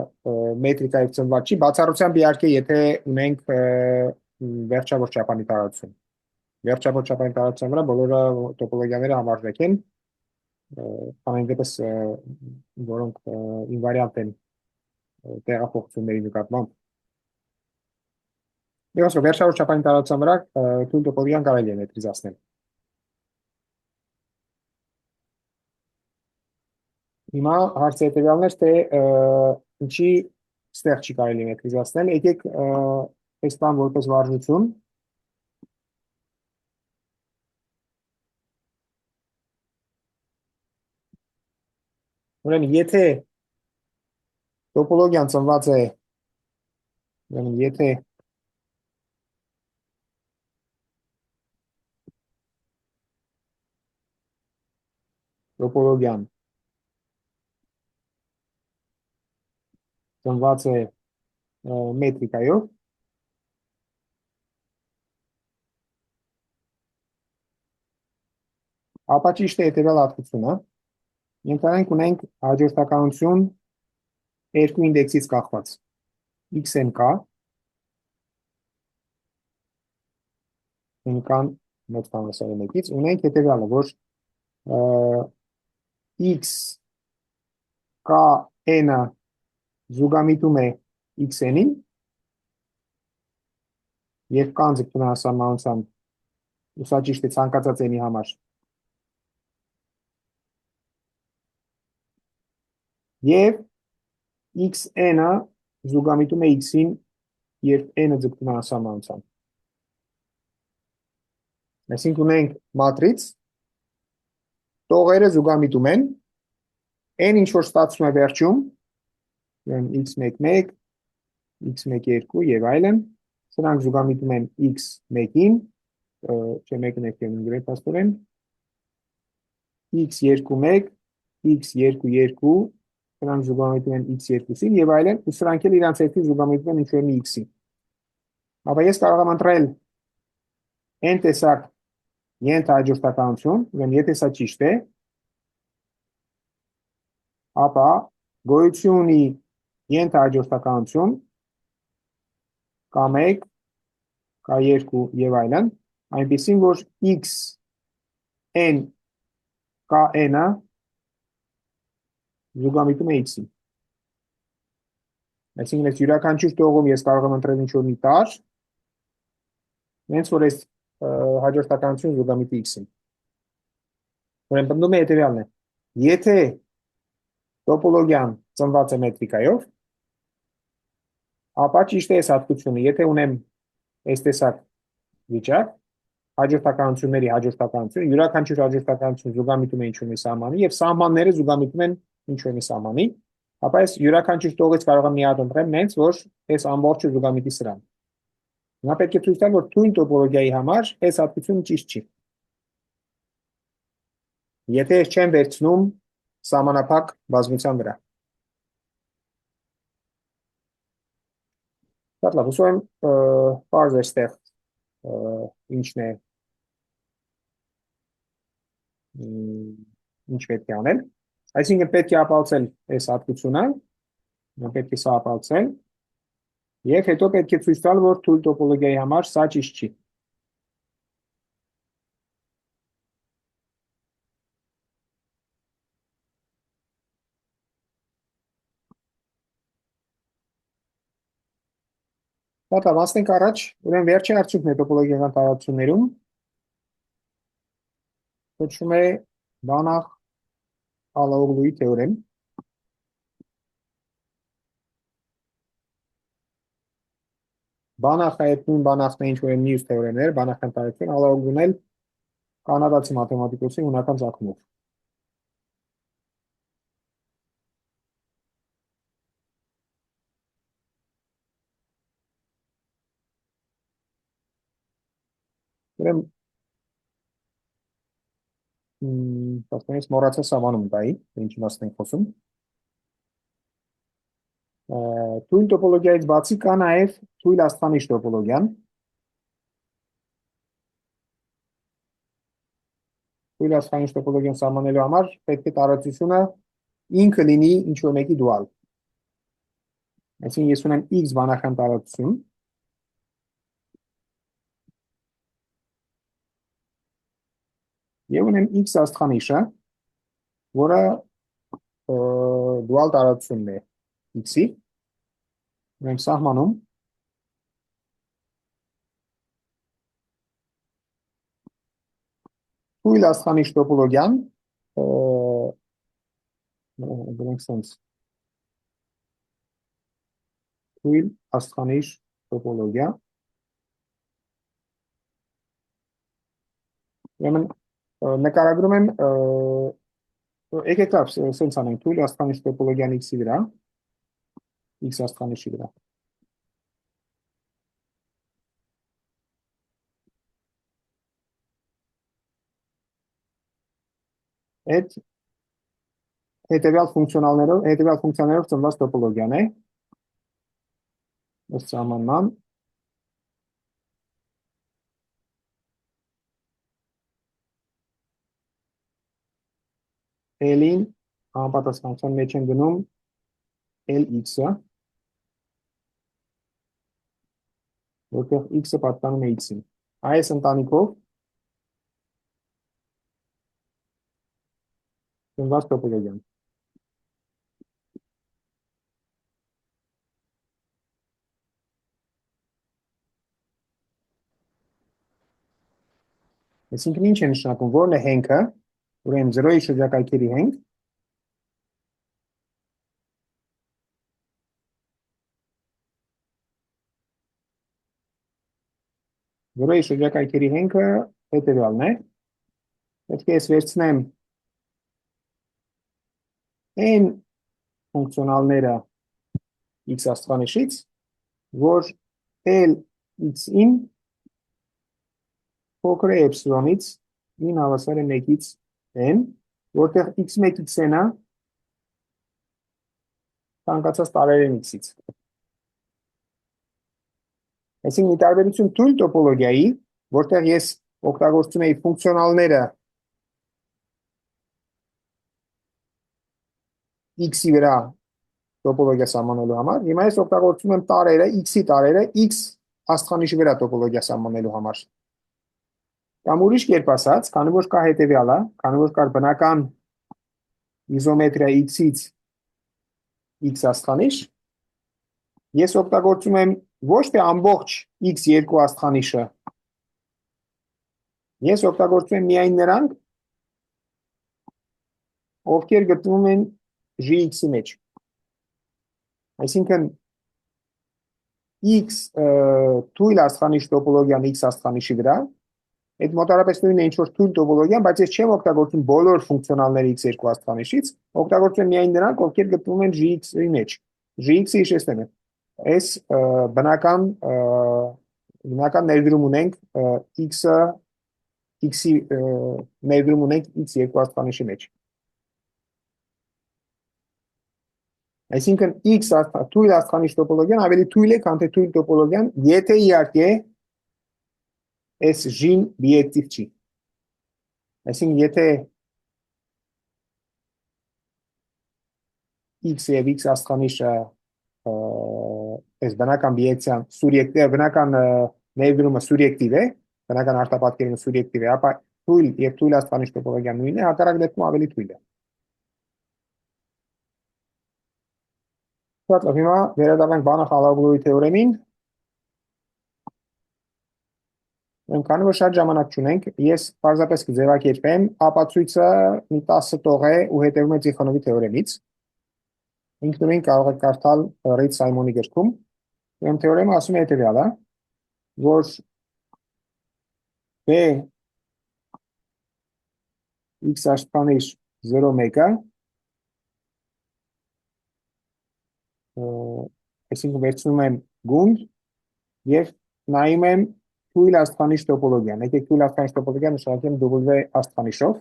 մետրիկայով ծնված չի, բացառությամբ իհարկե, եթե ունենք վերջավոր չափանի տարածություն։ Վերջավոր չափանի տարածության վրա բոլորը տոպոլոգիաները համարժեք են, ամեն դեպս որոնք ինվարիանտ են տեղափոխությունների նկատմամբ։ Եվ վերջավոր չափանի տարածության վրա թույլ տոպոլոգիան կարելի է մետրիզացնել։ Հիմա հարցը հետևյալն էր, թե ինչի ստեղ չի կարելի մետրիզացնել։ Եկեք այս բան որպես վարժություն ուրեմն եթե տոպոլոգիան ծնված է եթե տոպոլոգիան ծնված է մետրիկայով, ապա ճիշտ է հետևյալ հատկությունը, ենթադրենք ունենք հաջորդականություն երկու ինդեքսից կախված, x-n կա, նկան մեծ բանասարի մեկից, ունենք հետևյալը, որ x K-N-ը զուգամիտում է X-N-ին և կան ձգտումնասահմանության սա ճիշտ է ցանկացած n-ի համար և X-N-ը զուգամիտում է X-ին երբ n-ը ձգտումնասահմանության այսինքն ունենք մատրից տողերը զուգամիտում են n ինչ որ ստացվում է վերջում x11 x12 եւ այլն սրանք զուգամիտում են x1-ին չէ մեկն է կերնում գրել փաստորեն x21 x22 սրանք զուգամիտում են x2-ին եւ այլն ու սրանք էլ իրանց հետին զուգամիտում են ինչ որ մի x-ի ապա ես կարող եմ ընտրել n տեսակ ենթահաջորդականություն ուրեմն եթե սա ճիշտ է ապա գոյություն ունի ենթահաջորդականություն K1 K2 եւ այլն այնպեսին որ x n K-N-ը զուգամիտում է x-ին այսինքն այս յուրաքանչյուր տողում ես կարող եմ ընտրել ինչ որ մի տար հենց որ այս հաջորդականություն զուգամիտի x-ին ուրեմն պնդում է հետևյալն է եթե տոպոլոգիան ծնված է մետրիկայով ապա ճիշտ է այս հատկությունը եթե ունեմ այս տեսակ վիճակ հաջորդականությունների հաջորդականություն յուրաքանչյուր հաջորդականություն զուգամիտում է ինչ-որ մի սահմանի եւ սահմանները զուգամիտում են ինչ-որ մի սահմանի ապա այս յուրաքանչյուր տողից կարող եմ մի հատ ընտրեմ հենց որ այս ամբողջը զուգամիտի սրան նա պետք է ցույց տալ որ թույն տոպոլոգիայի համար այս հատկությունը ճիշտ չի եթե ես չեմ վերցնում սահմանափակ բազմության վրա Շատ լավ, հուսով եմ պարզ է ստեղ ինչն է ինչ պետք է անել այսինքն պետք է ապացուցել այս հատկությունը պետք է սա ապացուցել եւ հետո պետք է ցույց տալ որ թույլ տոպոլոգիայի համար սա ճիշտ չի Շատ լավ, ասենք առաջ, ուրեմն վերջի արդյունքն է տոպոլոգիական տարածություններում կոչվում է Banach-Alaoglu-ի թեորեմ Banach-ը այդ նույն Banach-ն է ինչ որ մյուս թեորեմներ, Banach-ն տարածություն, Alaoglu-ն էլ կանադացի մաթեմատիկոսի հունական ծագումով Ուրեմն Պաստորից մոռացա սահմանում տայի, ինչի մասն ենք խոսում Թույլ տոպոլոգիայից բացի կա նաև թույլ աստղանիշ տոպոլոգիան Թույլ աստղանիշ տոպոլոգիան սահմանելու համար պետք է տարածությունը ինքը լինի ինչ-որ մեկի դուալ այսինքն ես ունեմ x բանական տարածություն եւ ունեմ x աստղանիշը որը դուալ տարածությունն է x-ի ուրեմն սահմանում թույլ աստղանիշ տոպոլոգիան դրանք sense թույլ աստղանիշ տոպոլոգիա ուրեմն նկարագրում եմ եկեք լավ sense անենք թույլ աստղանիշ տոպոլոգիան x-ի վրա x աստղանիշի վրա Այդ հետևյալ ֆունկցիաներով ծնված տոպոլոգիան է ըստ սահմանման L-ին համապատասխանության մեջ են գնում LX-ը որտեղ x-ը պատկանում է x-ին այս ընտանիքով ծնված տոպոլոգիան Այսինքն ինչ է նշանակում, որն է հենքը, ուրեմն 0-ի շրջակայքերի հենք, 0-ի շրջակայքերի հենքը հետևյալն է, պետք է ես վերցնեմ այն ֆունկցիոնալները x աստղանիշից, որ L x-ին փոքր է էպսիլոնից n հավասար է 1-ից n, որտեղ x1 x-ն-ը ցանկացած տարերեն x-ից։ Այսինքն ի տարբերություն թույլ տոպոլոգիայի, որտեղ ես օգտագործում էի ֆունկցիոնալները x-ի վրա տոպոլոգիա սահմանելու համար, հիմա ես օգտագործում եմ տարերը, x-ի տարերը x աստղանիշի վրա տոպոլոգիա սահմանելու համար։ Կամ ուրիշ կերպ ասած, քանի որ կա հետևյալը, քանի որ կար բնական իզոմետրիա x-ից x աստղանիշ, ես օգտագործում եմ ոչ թե ամբողջ x2 աստղանիշը, ես օգտագործում եմ միայն նրանք, ովքեր գտնվում են gx-ի մեջ։ Այսինքն x թույլ աստղանիշ տոպոլոգիան x աստղանիշի վրա, այդ մոտարապես նույնն է ինչ որ թույլ տոպոլոգիան, բայց ես չեմ օգտագործում բոլոր ֆունկցիոնալները x2 աստղանիշից, օգտագործում եմ միայն նրանք, ովքեր գտնվում են gx-ի մեջ։ Gx-ը հիշեցնեմ է։ Այս բնական ներդրում ունենք x-ը x-ի ներդրում ունենք x2 աստղանիշի մեջ։ Այսինքն x թույլ աստղանիշ տոպոլոգիան ավելի թույլ է, քան թե թույլ տոպոլոգիան, եթե իհարկե այս g-ն բիեկտիվ չի։ Այսինքն եթե x եւ x աստղանիշը այս բնական բիեկցիան սուրյեկտիվ, բնական ներդրումը սուրյեկտիվ է, բնական արտապատկերումը սուրյեկտիվ է, ապա թույլ եւ թույլ աստղանիշ տոպոլոգիան նույնն է, հակառակ դեպքում ավելի թույլ է։ Շատ լավ, հիմա վերադառնանք Բանախ-Ալաբուրովի թեորեմին։ Քանի որ շատ ժամանակ չունենք, ես պարզապես կձևակերպեմ ապացույցը մի 10 տող է ու հետևում է Տիխոնովի թեորեմից։ Ինքնուրույն կարող եք կարդալ Ռիթ-Սայմոնի գրքում։ Ուրեմն թեորեմը ասում է հետևյալը, որ B x աստղանիշ 0,1-ը, այսինքն վերցնում եմ գունդ եւ նայում եմ թույլ աստղանիշ տոպոլոգիան։ Եկեք թույլ աստղանիշ տոպոլոգիան նշանակեմ W աստղանիշով։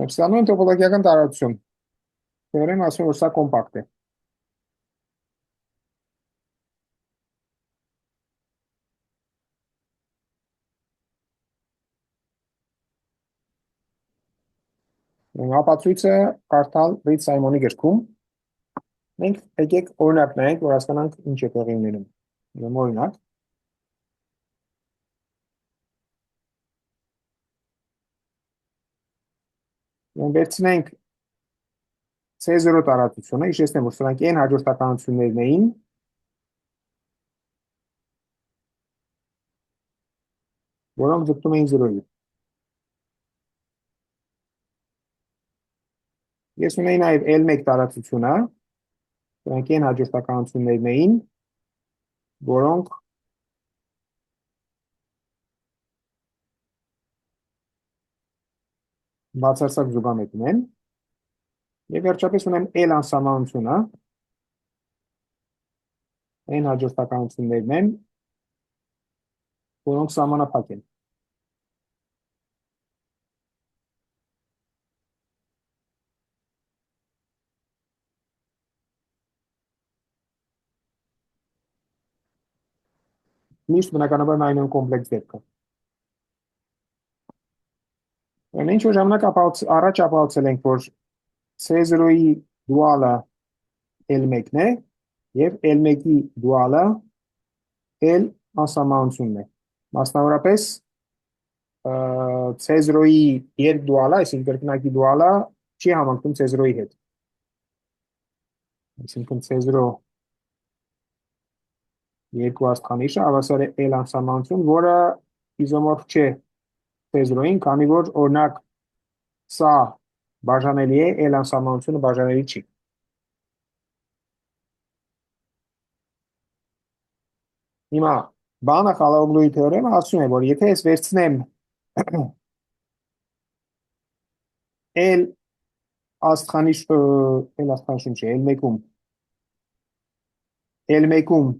Ստանում եմ տոպոլոգիական տարածություն։ Թեորեմը ասում է, որ սա կոմպակտ է։ Ապացույցը կարդալ Ռիթ-Սայմոնի գրքում։ Մենք եկեք օրինակ նայենք, որ հասկանանք ինչ է տեղի ունենում։ Ուրեմն օրինակ վերցնենք C0 տարածությունը, հիշեցնեմ, որ սրանք n հաջորդականություններն էին, որոնք ձգտում էին 0-ի։ Ես ունեի նաև L1 տարածությունը, սրանք n հաջորդականություններն էին, որոնք բացարձակ զուգամետ ունեն, եւ վերջապես ունեմ L անսահմանությունը, n հաջորդականություններն են, որոնք սահմանափակ են։ Միշտ բնականաբար նայում եմ կոմպլեքս դեպքը։ Ինչ որ ժամանակ առաջ ապահովել ենք, որ C0-ի դուալը L1-ն է եւ L1-ի դուալը L անսահմանությունն է։ Մասնավորապես C0-ի երկդուալը, այսինքն կրկնակի դուալը չի համընկնում C0-ի հետ։ Այսինքն C0 երկու աստղանիշը հավասար է L անսահմանություն, որը իզոմորֆ չէ թեզրոյին, քանի որ օրինակ սա բաժանելի է, էլ անսահմանությունը բաժանելի չի։ Հիմա Բանախ-Ալոգլուի թեորեմը ասում է, որ եթե ես վերցնեմ L աստղանիշ չէ, L1-ում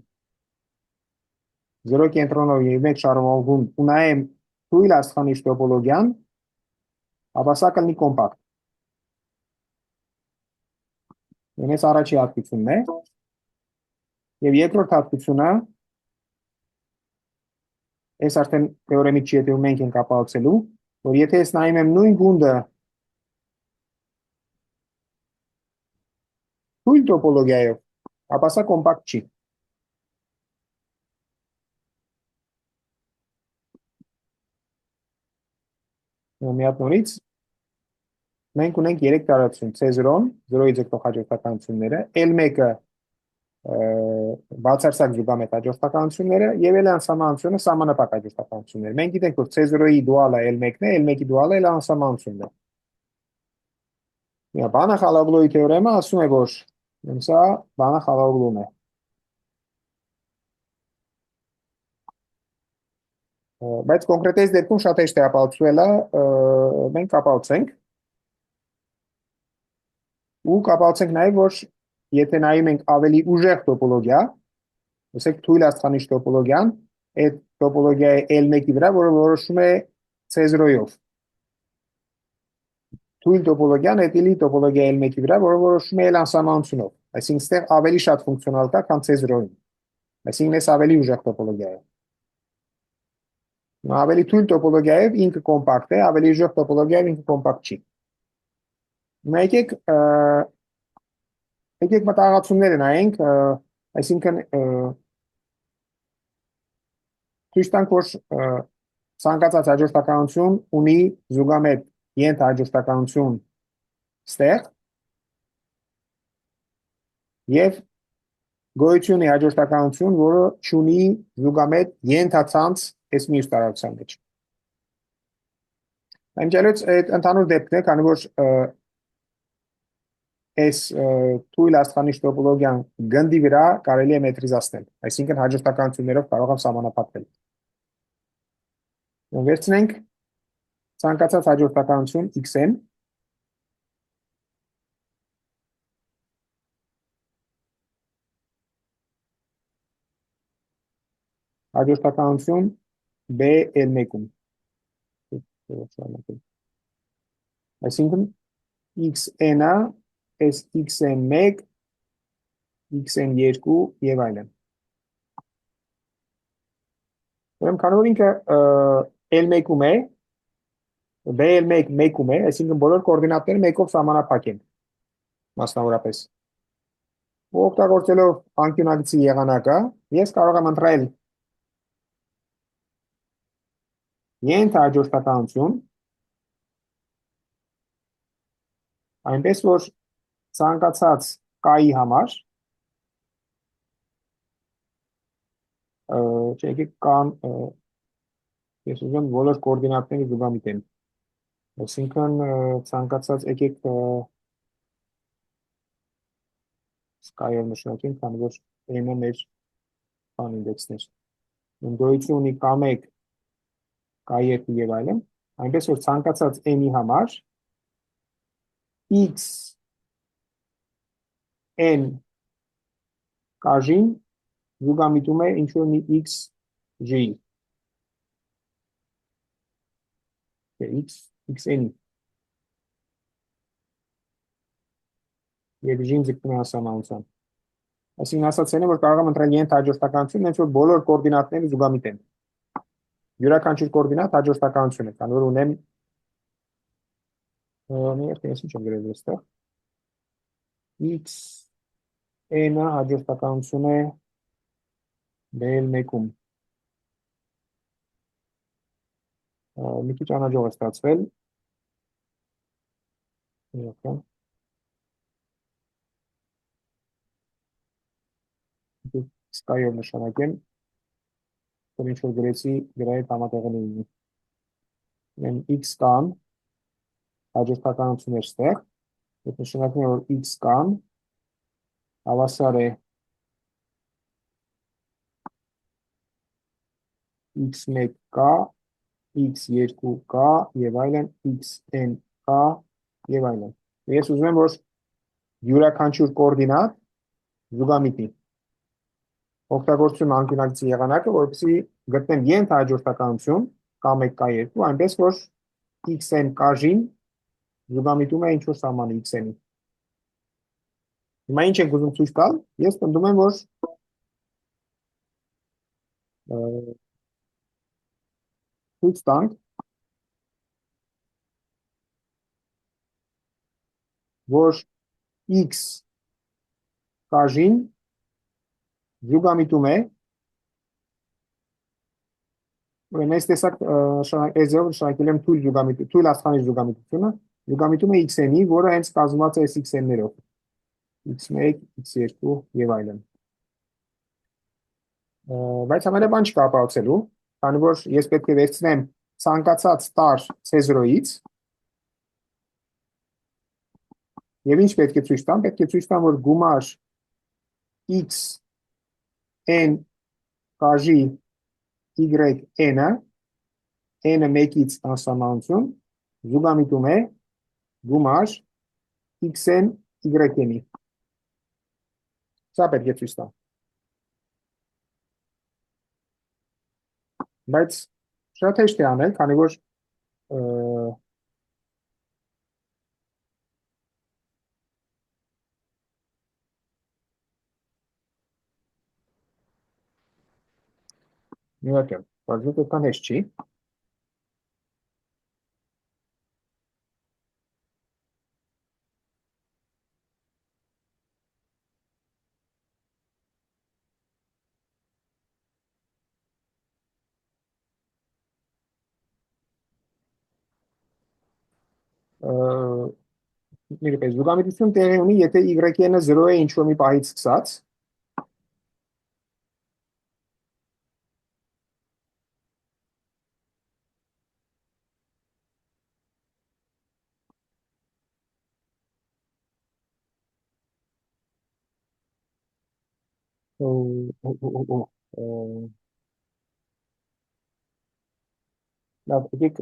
0 կենտրոնով եւ 1 շարժողում ունայեմ թույլ աստղանիշ տոպոլոգիան, ապա սա կլինի կոմպակտ։ Ես առաջի հատկությունն է, եւ երկրորդ հատկությունը, ես արդեն թեորեմից չի հետևում մենք ենք ապահովելու, որ եթե ես նայում եմ նույն գունդը թույլ տոպոլոգիայով, ապա սա կոմպակտ չի։ Մի հատ նորից մենք ունենք 3 տարածություն, C0-ն, 0-ից եկող հաջորդականությունները, L1-ը բացարձակ զուգամետ հաջորդականությունները եւ L անսահմանությունը սահմանափակ հաջորդականությունները։ Մենք գիտենք, որ C0-ի դուալը L1-ն է, L1-ի դուալը L անսահմանությունն է։ Հիմա Բանախ-Ալոգլուի թեորեմը ասում է, որ սա Բանախ-Ալոգլուն է։ Բայց կոնկրետ այս դեպքում շատ հեշտ է ապահովելը, մենք կապահովենք ու կապահովենք նաև, որ եթե նայում ենք ավելի ուժեղ տոպոլոգիա, ասենք թույլ աստղանիշ տոպոլոգիան, այդ տոպոլոգիայի L1-ի վրա, որը որոշվում է C0-ով։ Թույլ տոպոլոգիան էտիլի տոպոլոգիայի L1-ի վրա, որը որոշվում է L անսահմանությունով։ Այսինքն այստեղ ավելի շատ ֆունկցիոնալ կա, քան C0-ին։ Այսինքն այս ավելի ուժեղ տոպոլոգիա է։ Ավելի թույլ տոպոլոգիայով ինքը կոմպակտ է, ավելի ուժեղ տոպոլոգիայով ինքը կոմպակտ չի։ Եկեք մտահղացումները նայենք, այսինքն ցույց տանք, որ ցանկացած հաջորդականություն ունի զուգամետ ենթահաջորդականություն ստեղ եւ գոյություն է հաջորդականություն, որը ունի զուգամետ ենթացանց այս մյուս տարածության մեջ։ Անջալոց այդ ընդհանուր դեպքն է, քանի որ այս թույլ աստղանիշ տոպոլոգիան գնդի վրա կարելի է մետրիզացնել, այսինքն հաջորդականություններով կարող եմ սահմանափակվել։ Վերցնենք ցանկացած հաջորդականություն xn, հաջորդականություն B-L1-ում։ Այսինքն xn-ը, այս xn1, xn2 եւ այլն։ Ուրեմն քանի որ ինքը L1-ում է, B-L1 1-ում է, այսինքն բոլոր կոորդինատները 1-ով սահմանափակ են, մասնավորապես։ Օգտագործելով անկյունագծի եղանակը, ես կարող եմ ընտրել ենթահաջորդականություն, այնպես որ ցանկացած k-ի համար, եկեք կան, ես ուզում բոլոր կոորդինատները զուգամիտ են, այսինքն ցանկացած եկեք k-ով նշանակենք, քանի որ n-ը մեր բան ինդեքսներ, գոյություն ունի k1, k2 եւ այլն, այնպես որ ցանկացած n-ի համար x n կաժին զուգամիտում է ինչ-որ մի x g xn-ի եւ g-ն ձգտում է հասարմանության։ Այսինքն ասացել եմ, որ կարող եմ ընտրել ենթահաջորդականություն, հենց որ բոլոր կոորդինատները զուգամիտ են։ Յուրաքանչյուր կոորդինատ հաջորդականություն է, քանի որ ունեմ մի երբ ինչ եմ գրել այստեղ x n-ը հաջորդականություն է B-L1-ում։ Մի քիչ անհաջող է ստացվել։ Sky-ով նշանակեմ որ ինչ որ գրեցի դրա հետ համատեղել լինի։ Ուրեմն x կան հաջորդականություններ ստեղ, այդ նշանակում է, որ x կան հավասար է x1 կա, x2 կա եւ այլն, xn կա եւ այլն։ Ես ուզում եմ, որ յուրաքանչյուր կոորդինատ զուգամիտ լինի։ Օգտագործում անկյունակցի եղանակը, որպեսզի գտնեմ ենթահաջորդականություն կամ 1 կա 2, այնպես որ xn կաժին զուգամիտում է ինչ որ սահմանի xn-ի։ Հիմա ինչ ենք ուզում ցույց տալ, ես պնդում եմ, որ ցույց տանք, որ x կաժին զուգամիտում է, ուրեմն այս տեսակ էզերով նշանակել եմ թույլ աստղանի զուգամիտությունը, զուգամիտում է xn-ի, որը հենց կազմված է այս xn-ներով, x1, x2 եւ այլն։ Բայց ամենաբան չկա ապահովելու, քանի որ ես պետք է վերցնեմ ցանկացած տար C0-ից եւ ինչ պետք է ցույց տամ, պետք է ցույց տամ, որ գումար x n կաժի yn-ը n-ը 1-ից անսահմանություն զուգամիտում է գումար xn yn-ի։ Սա պետք է ցույց տամ։ Բայց շատ հեշտ է անել, քանի որ Միակը, բայց այդքան հեշտ չի։ Զուգամիտություն տեղի ունի, եթե y-ը 0 է ինչ-որ մի պահից սկսած, լավ, եկեք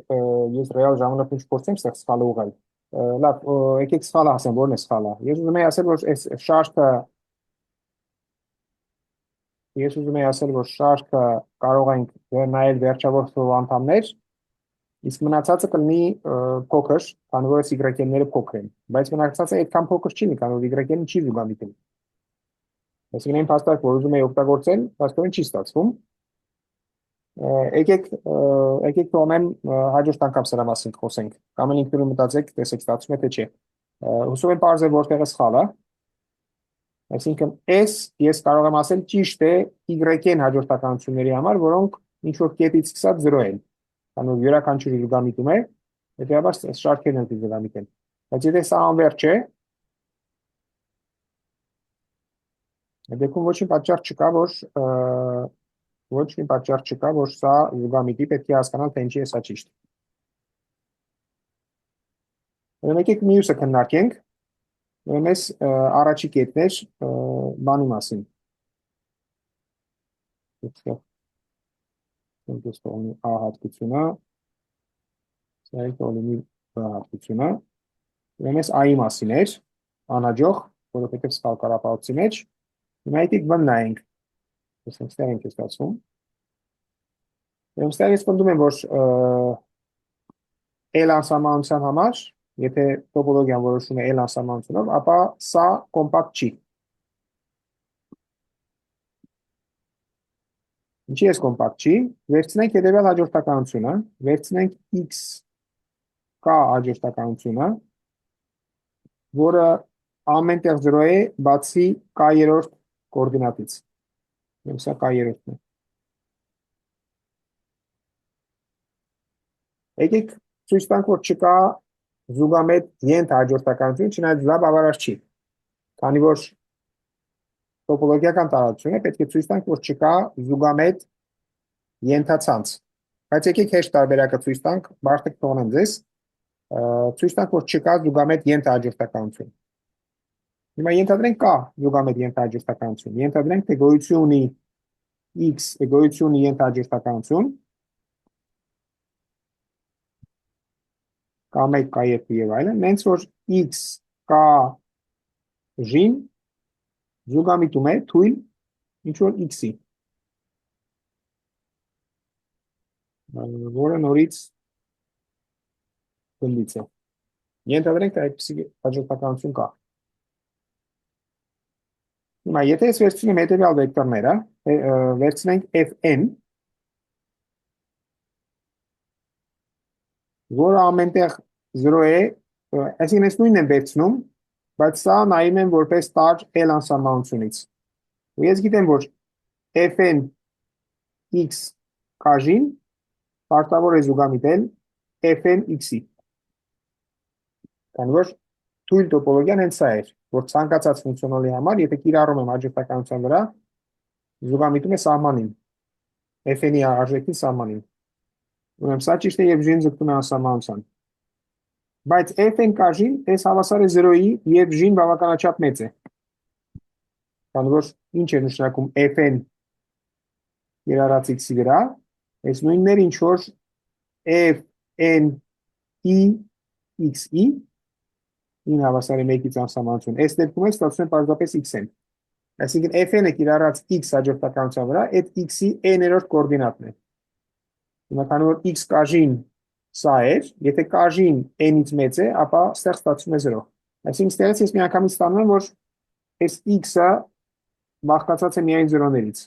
ես ռեալ ժամանակում չփորձեմ ստեղ սխալը ուղղել։ Լավ, եկեք սխալը ասեմ, որն է սխալը։ Ես ուզում եմ ասել, որ շարքը կարող ենք նայել վերջավոր թվով անդամներ, իսկ մնացածը կլինի փոքր, քանի որ y-ները փոքր են, բայց մնացածը այդքան փոքր չի լինի, քանի որ y-ն չի զուգամիտ։ Այսինքն այն փաստարկը, որ ուզում եի օգտագործել, փաստորեն չի ստացվում։ Եկեք թողնեմ հաջորդ անգամ սրա մասին խոսենք, կամ էլ ինքնուրույն մտածեք, տեսեք ստացվում է թե չէ։ Հուսով եմ պարզ է որտեղ է սխալը։ Այսինքն S ես կարող եմ ասել ճիշտ է y-ն հաջորդականությունների համար, որոնք ինչ որ կետից սկսած 0 են, քանի որ յուրաքանչյուրը զուգամիտում է, հետեւաբար շարքերն են զուգամիտեն։ Բայց եթե սա անվերջ է, դեպքում ոչ մի պատճառ չկա, որ սա զուգամիտի, պետք է հասկանալ, թե ինչի է սա ճիշտ։ Ուրեմն եկեք մյուսը քննարկենք։ Ուրեմն այս առաջի կետներ բանի մասին։ Այստեղ թողնի A հատկությունը, սա թողնի B հատկությունը։ Ուրեմն այս A-ի մասին էր, անհաջող, որովհետև սխալ կառապարոցի մեջ։ Հիմա եկեք B-ն նայենք։ Այստեղ ենք ստացվում։ Այստեղ ես պնդում եմ, որ L անսահմանության համար, եթե տոպոլոգիան որոշում է L անսահմանությունով, ապա սա կոմպակտ չի։ Ինչի ես կոմպակտ չի, վերցնենք հետևյալ հաջորդականությունը, վերցնենք x k հաջորդականությունը, որը ամենտեղ 0 է, բացի k-րդ կոորդինատից։ Սա k-րդն է։ Եկեք ցույց տանք, որ չկա զուգամետ ենթահաջորդականություն, չնայած դա բավարար չի։ Քանի որ տոպոլոգիական տարածություն է, պետք է ցույց տանք, որ չկա զուգամետ ենթացանց։ Բայց եկեք հեշտ տարբերակը ցույց տանք, բարդեք թողնեմ ձեզ, ցույց տանք, որ չկա զուգամետ ենթահաջորդականություն։ Հիմա ենթադրենք կա զուգամետ ենթահաջորդականություն։ Ենթադրենք, թե գոյություն ունի x գոյություն ունի ենթահաջորդականություն, կա 1, կա 2 եւ այլն, նենց որ x կա ժին զուգամիտում է թույլ ինչ որ x-ի, որը նորից գնդից է։ Ենթադրենք, թե այդպիսի հաջորդականություն կա։ Հիմա եթե ես վերցնեմ հետևյալ վեկտորները, վերցնենք fn, որը ամենտեղ 0 է, այսինքն ես նույնն եմ վերցնում, բայց սա նայում եմ որպես տար L անսահմանությունից։ Ու ես գիտեմ, որ fn x կաժին պարտավոր է զուգամիտել fn x-ի։ Քանի որ թույլ տոպոլոգիան հենց սա էր, որ ցանկացած ֆունկցիոնալի համար, եթե կիրառում եմ հաջորդականության վրա, զուգամիտում է սահմանին, fn-ի արժեքի սահմանին։ Ուրեմն սա ճիշտ է եւ ժին ձգտում է անսահմանության։ Բայց fn կաժին այս հավասար է 0-ի եւ ժին բավականաչափ մեծ է։ Քանի որ ինչ է նշանակում fn կիրառած x-ի վրա, այս նույնն էր ինչ որ fn-ի x-ի ին հավասար է 1-ից անսահմանություն։ Այս դեպքում էլ ստացվում է պարզապես x-n։ Այսինքն fn-ը կիրառած x հաջորդականության վրա այդ x-ի n-երորդ կոորդինատն է։ Հիմա քանի որ x կաժին սա էր, եթե կաժին n-ից մեծ է, ապա ստեղ ստացվում է 0։ Այսինքն ստեղից ես միանգամից ստանում եմ, որ այս x-ը բաղկացած է միայն 0-ներից։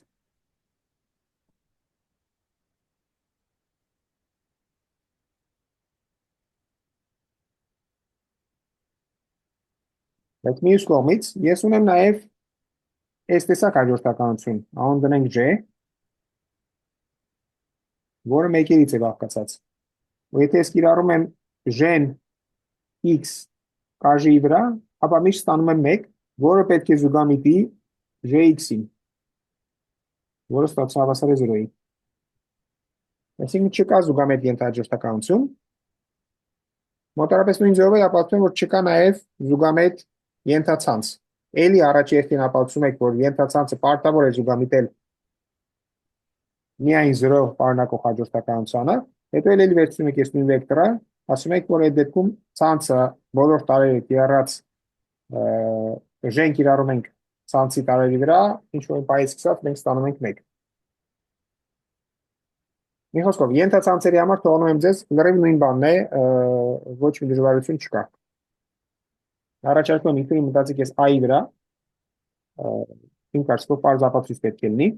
Բայց մյուս կողմից ես ունեմ նաև այս տեսակ հաջորդականություն, անուն դնենք j, որը 1-երից է բաղկացած։ Ու եթե ես կիրառում եմ j-ն x կաժի վրա, ապա միշտ ստանում եմ 1, որը պետք է զուգամիտի jx-ին, որը ստացվում հավասար է 0-ի։ Այսինքն չկա զուգամետ ենթահաջորդականություն։ Մոտարապես նույն ձևով է ապացուցում, որ չկա նաև զուգամետ ենթացանց։ Էլի առաջի հերթին ապացուցում եք, որ ենթացանցը պարտավոր է զուգամիտել միայն 0 պարունակող հաջորդականությանը, հետո էլի վերցնում եք այս նույն վեկտորը, ասում եք, որ այդ դեպքում ցանցը բոլոր տարերը կիրառած ժեն կիրառում ենք ցանցի տարերի վրա, ինչ որ բայից սկսած մենք ստանում ենք 1։ Մի խոսքով, ենթացանցերի համար թողնում եմ ձեզ լրիվ նույն բանն է, ոչ մի դժվարություն չկա։ Առաջարկում եմ ինքնին մտածեք ես i-ի վրա, իմ կարծիքով պարզ ապացույց պետք է լինի,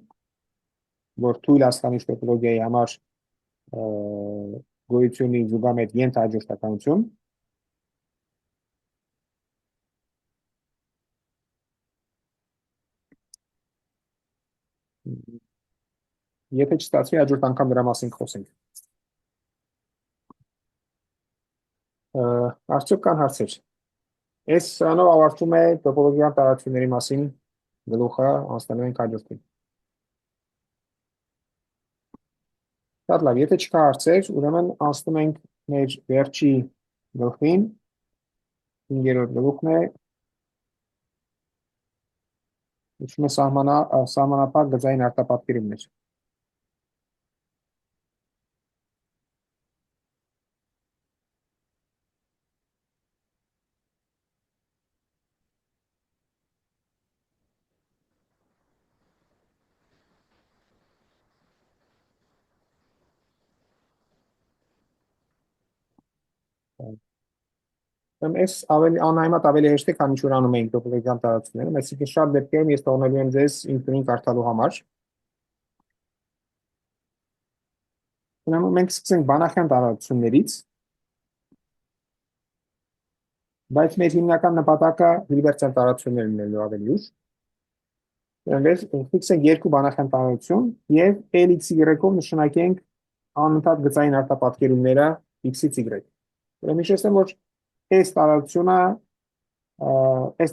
որ թույլ աստանիշ տոպոլոգիայի համար գոյությունի զուգամետ ենթահաջորդականություն։ Եթե չստացվի, հաջորդ անգամ դրա մասին խոսենք։ Արդյոք կան հարցեր։ Այս սրանով ավարտվում է տոպոլոգիական տարածությունների մասին գլուխը, անցնելու ենք հաջորդին։ Շատ լավ, եթե չկա հարցեր, ուրեմն անցնում ենք մեր վերջի գլխին, 5-րդ գլուխն է, ուշում է սահմանափակ գծային արտապատկերումներ։ Այս անհայմատ ավելի հեշտ է, քան ինչ որ անում էինք տոպոլոգիական տարածություններում, այսինքն շատ դեպքերում ես թողնելու եմ ձեզ ինքնին կարդալու համար։ Ուրեմն մենք սկսենք բանախյան տարածություններից, բայց մեր հիմնական նպատակը հիլբերտյան տարածություններն լինելու ավելի ուշ։ Ֆիքսենք երկու բանախյան տարածություն եւ LX-Y-ով նշանակենք անընդհատ գծային արտապատկերումները x-ից y։ Ուրեմն հիշեցնեմ, որ այս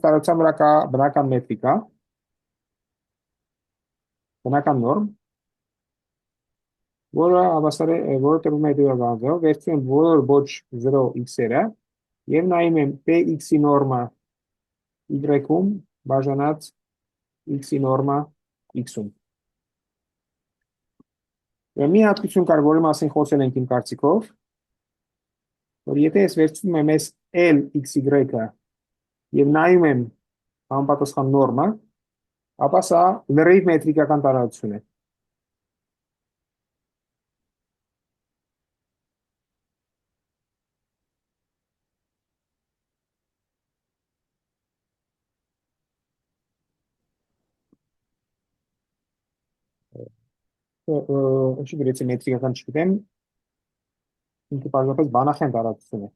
տարածության վրա կա բնական մետրիկա, բնական նորմ, որը հավասար է, որը տրվում է հետևյալ բանալով, վերցնում եմ բոլոր ոչ 0 x-երը եւ նայում եմ px-ի նորմա y-ում բաժանած x-ի նորմա x-ում։ Եվ մի հատկություն կար, որի մասին խոսել ենք իմ կարծիքով, որ եթե ես վերցնում եմ այս L xy-ը եւ նայում եմ համապատասխան նորմա, ապա սա լրիվ մետրիկական տարածություն է։ Ինչի գրեցի մետրիկական չգիտեմ, ինքը պարզապես բանախեն տարածություն է։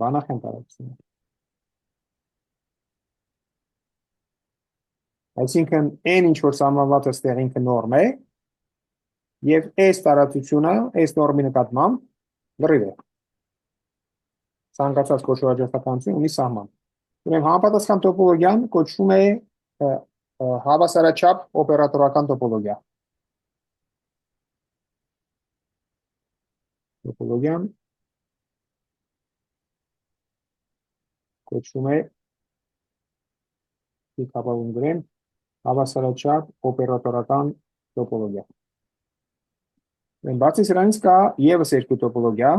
Բանախեն տարածություն է։ Այսինքն n ինչ որ սահմանված է ստեղ ինքը նորմ է, եւ այս տարածությունը այս նորմի նկատմամբ լրիվ է։ Ցանկացած կոշորաճաշտականություն ունի սահման։ Ուրեմն համապատասխան տոպոլոգիան կոչվում է հավասարաչափ օպերատորական տոպոլոգիա։ Տոպոլոգիան կոչվում է դիքապալուն գրեմ հավասարաչափ օպերատորական տոպոլոգիա։ Բացի սրանից կա եւս երկու տոպոլոգիա։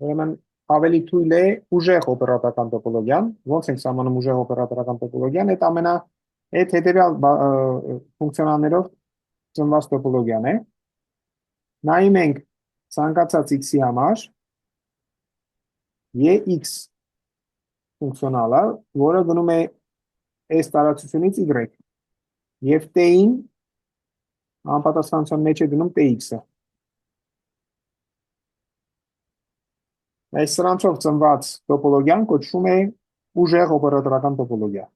Ուրեմն ավելի թույլ է ուժեղ օպերատորական տոպոլոգիան, ոնց ենք սահմանում ուժեղ օպերատորական տոպոլոգիան, այդ հետևյալ ֆունկցիոնալներով ծնված տոպոլոգիան է։ Նայում ենք ցանկացած x-ի համար ex ֆունկցիոնալը, որը գնում է այս տարածությունից y, եւ t-ին համապատասխանության մեջ է դնում tx-ը։ Այս սրանցով ծնված տոպոլոգիան կոչվում է ուժեղ օպերատորական տոպոլոգիա։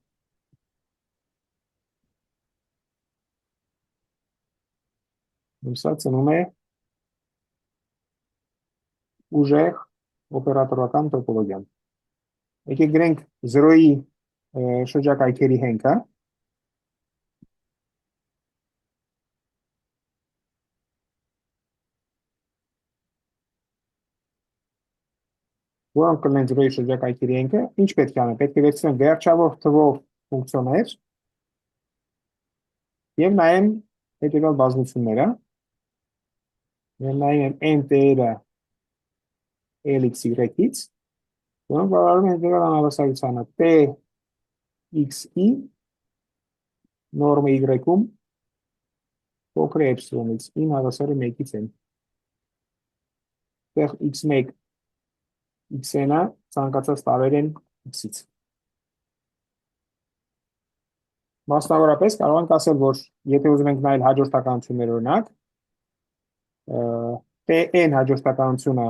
Սա ծնում է ուժեղ օպերատորական տոպոլոգիան։ Եկեք գրենք 0-ի շրջակայքերի հենքը։ Որոնք կլինեն 0-ի շրջակայքերի հենքը, ինչ պետք է անենք, պետք է վերցնեմ վերջավոր թվով ֆունկցիաներ եւ նայեմ հետեւյալ բազմությունները։ Եվ նայում եմ n t-երը lx-y-ից, որոնք բավարարում են հետեւյալ անհավասարությանը t x-ի նորմը y-ում փոքր է էպսիլոնից 9 հավասար է 1-ից n։ Այդտեղ x1 x-ը ցանկացած տարեր են x-ից։ Մասնավորապես կարող ենք ասել, որ եթե ուզում ենք նայել հաջորդականություններ, օրինակ, tn հաջորդականությունը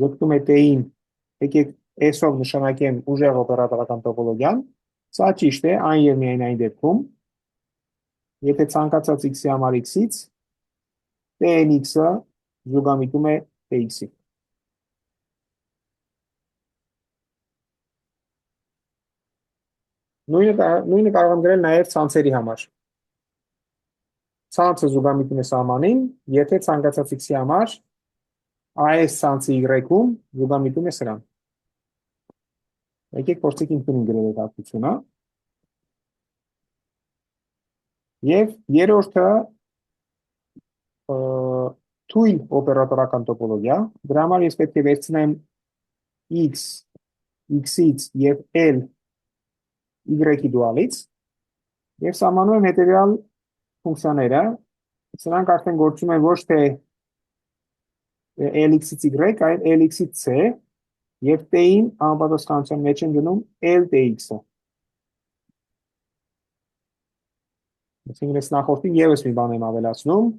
ձգտում է t-ին, եկեք s-ով նշանակեմ ուժեղ օպերատորական տոպոլոգիան, սա ճիշտ է այն եւ միայն այն դեպքում, եթե ցանկացած x-ի համար x-ից tn-x-ը զուգամիտում է tx-ի։ Նույնը կարող եմ գրել նաև ցանցերի համար։ Ցանցը զուգամիտում է սահմանին, եթե ցանկացած x-ի համար այս ցանցի y-ում զուգամիտում է սրան։ Եկեք փորձենք ինքնուրույն գրել այդ հատկությունը։ Եվ երրորդը թույլ օպերատորական տոպոլոգիա, դրա համար ես պետք է վերցնեմ x, x-ից եւ l y-ի դուալից եւ սահմանում եմ հետեւյալ ֆունկցիաները, սրանք արդեն գործում են ոչ թե lx-ից y, այլ lx-ից c եւ t-ին համապատասխանության մեջ են դնում ltx-ը։ Այսինքն ես նախորդին եւս մի բան եմ ավելացնում,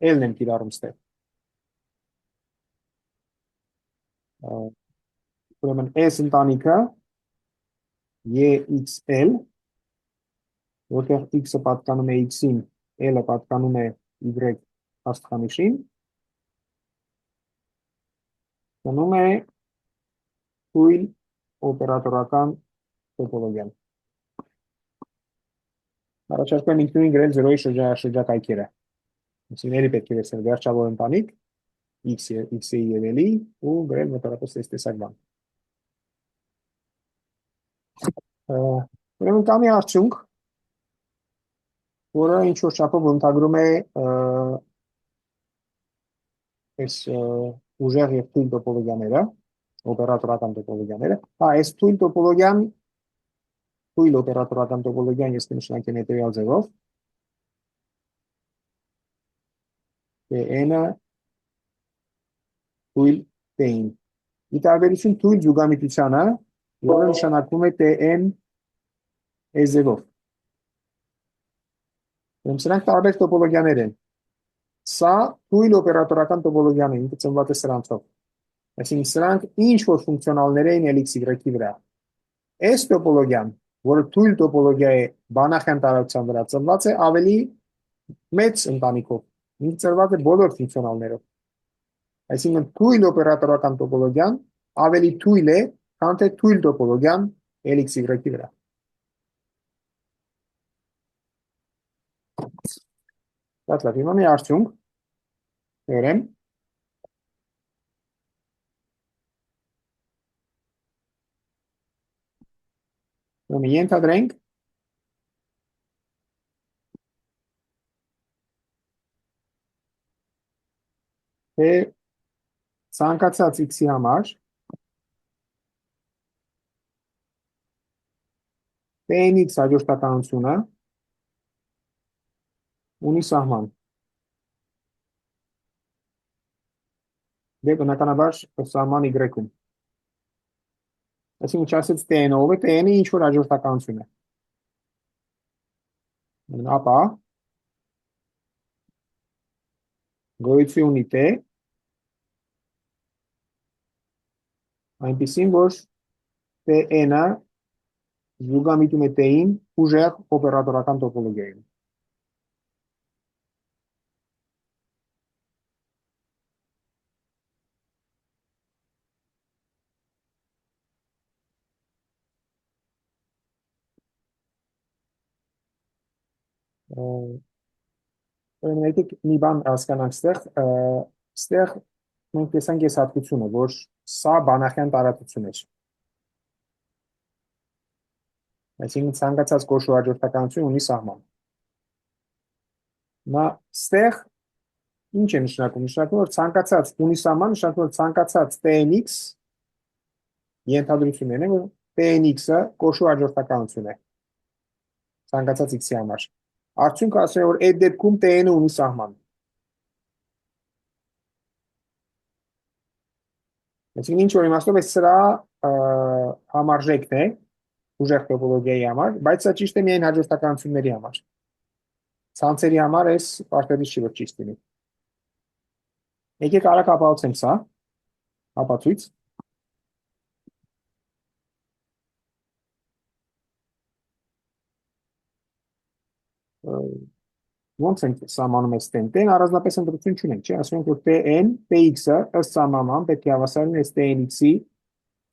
l-ն եմ կիրառում ստեղ։ Ուրեմն s ընտանիքը EXL, որտեղ x-ը պատկանում է x-ին, l-ը պատկանում է y աստղանիշին, դնում է թույլ օպերատորական տոպոլոգիան։ Առաջարկում եմ ինքնուրույն գրել 0-ի շրջակայքերը։ Այսինքն պետք է վերցնել վերջավոր ընտանիք x-ի եւ l-ի ու գրել մոտավորապես այս տեսակ բան։ Ուրեմն կա մի արդյունք, որը ինչ-որ չափով ընդհանրում է այս ուժեղ եւ թույլ տոպոլոգիաները, օպերատորական տոպոլոգիաները։ Այս թույլ օպերատորական տոպոլոգիան ես կնշանակեմ հետեւյալ ձևով. n-ը թույլ t-ին։ Ի տարբերություն թույլ զուգամիջությանը, որը նշանակվում է tn այս ձևով։ Սրանք տարբեր տոպոլոգիաներ են։ Սա թույլ օպերատորական տոպոլոգիան է, ինքը ծնված է սրանցով։ Այսինքն սրանք ինչ որ ֆունկցիոնալներ են LXY-ի վրա։ Այս տոպոլոգիան, որը թույլ տոպոլոգիա է բանախյան տարածության վրա, ծնված է ավելի մեծ ընտանիքով։ Ինքը ծնված է բոլոր ֆունկցիոնալներով։ Այսինքն թույլ օպերատորական տոպոլոգիան ավելի թույլ է, քան թե թույլ տոպոլոգիան LXY-ի վրա։ Լավ, հիմա մի արդյունք վերեմ։ Ենթադրենք, թե ցանկացած x-ի համար tnx հաջորդականությունը ունի սահման։ Դե բնականաբար սահման y-ում։ Այսինքն չասեց tn-ը, ով է tn-ը ինչ որ հաջորդականություն է։ Ապա գոյություն ունի t այնպիսին, որ tn-ը զուգամիտում է t-ին ուժեղ օպերատորական տոպոլոգիայում։ Եկեք մի բան հասկանանք ստեղ մենք տեսանք այս հատկությունը, որ սա բանախյան տարածություն է։ Այսինքն ցանկացած կոշու հաջորդականություն ունի սահման։ Նա ստեղ ինչ է նշանակում։ Նշանակում որ ցանկացած ունի սահման, նշանակում որ ցանկացած tnx ենթադրությունն է, որ tnx-ը կոշու հաջորդականություն է։ Ցանկացած x-ի համար։ Արդյունքը ասում է, որ այդ դեպքում tn-ը ունի սահման։ Այսինքն ինչ որ իմաստով է սրա համարժեքն է ուժեղ տոպոլոգիայի համար, բայց սա ճիշտ է միայն հաջորդականությունների համար։ Ցանցերի համար այս պարտադիր չի որ ճիշտ լինի։ Եկեք արագ ապացուցենք սա։ Ապացույց։ Ոնց ենք սահմանում այս tn առանձնապես ընտրություն չունենք, չէ՞, ասում ենք որ tn tx-ը ըստ սահմանման պետք է հավասարվի այս tnx-ի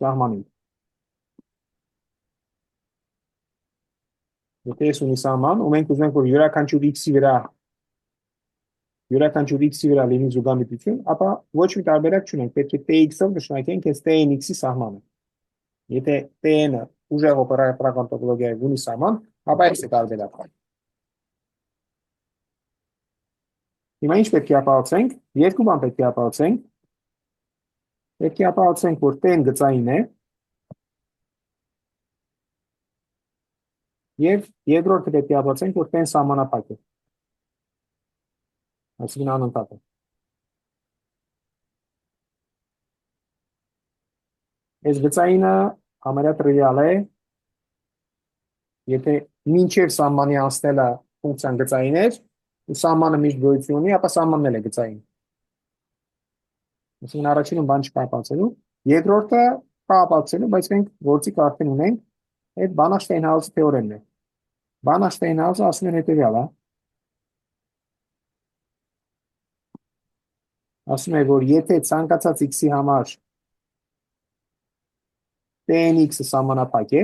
սահմանին։ Եթե ես ունի սահման, ու մենք ուզում ենք որ յուրաքանչյուր x-ի վրա լինի զուգամիջություն, ապա ոչ մի տարբերակ չունենք, պետք է tx-ով նշանակենք այս tnx-ի սահմանը։ Եթե tn-ը ուժեղ օպերատորական տոպոլոգիայով ունի սահման, ապա այս է տարբերակը։ Հիմա ինչ պետք է ապացուցենք։ Երկու բան պետք է ապացուցենք։ Պետք է ապացուցենք, որ t-ն գծային է։ Եվ երկրորդը պետք է ապացուցենք, որ t-ն սահմանափակ է։ Այսինքն անընդհատ է։ Այս գծայինը համարյա տրիվիալ է։ Եթե մինչև սահմանի անցնելը ֆունկցիան գծային էր, ու սահմանը միշտ գոյություն ունի, ապա սահմանն էլ է գծային։ Այսինքն առաջինը բան չկա ապացուցելու, երկրորդը կա ապացուցելու, բայց մենք գործիք արդեն ունենք, այդ Banach-Steinhaus թեորեմն է։ Banach-Steinhaus-ը ասում է հետևյալը։ Ասում է, որ եթե ցանկացած x-ի համար T-ն x-ը սահմանափակ է,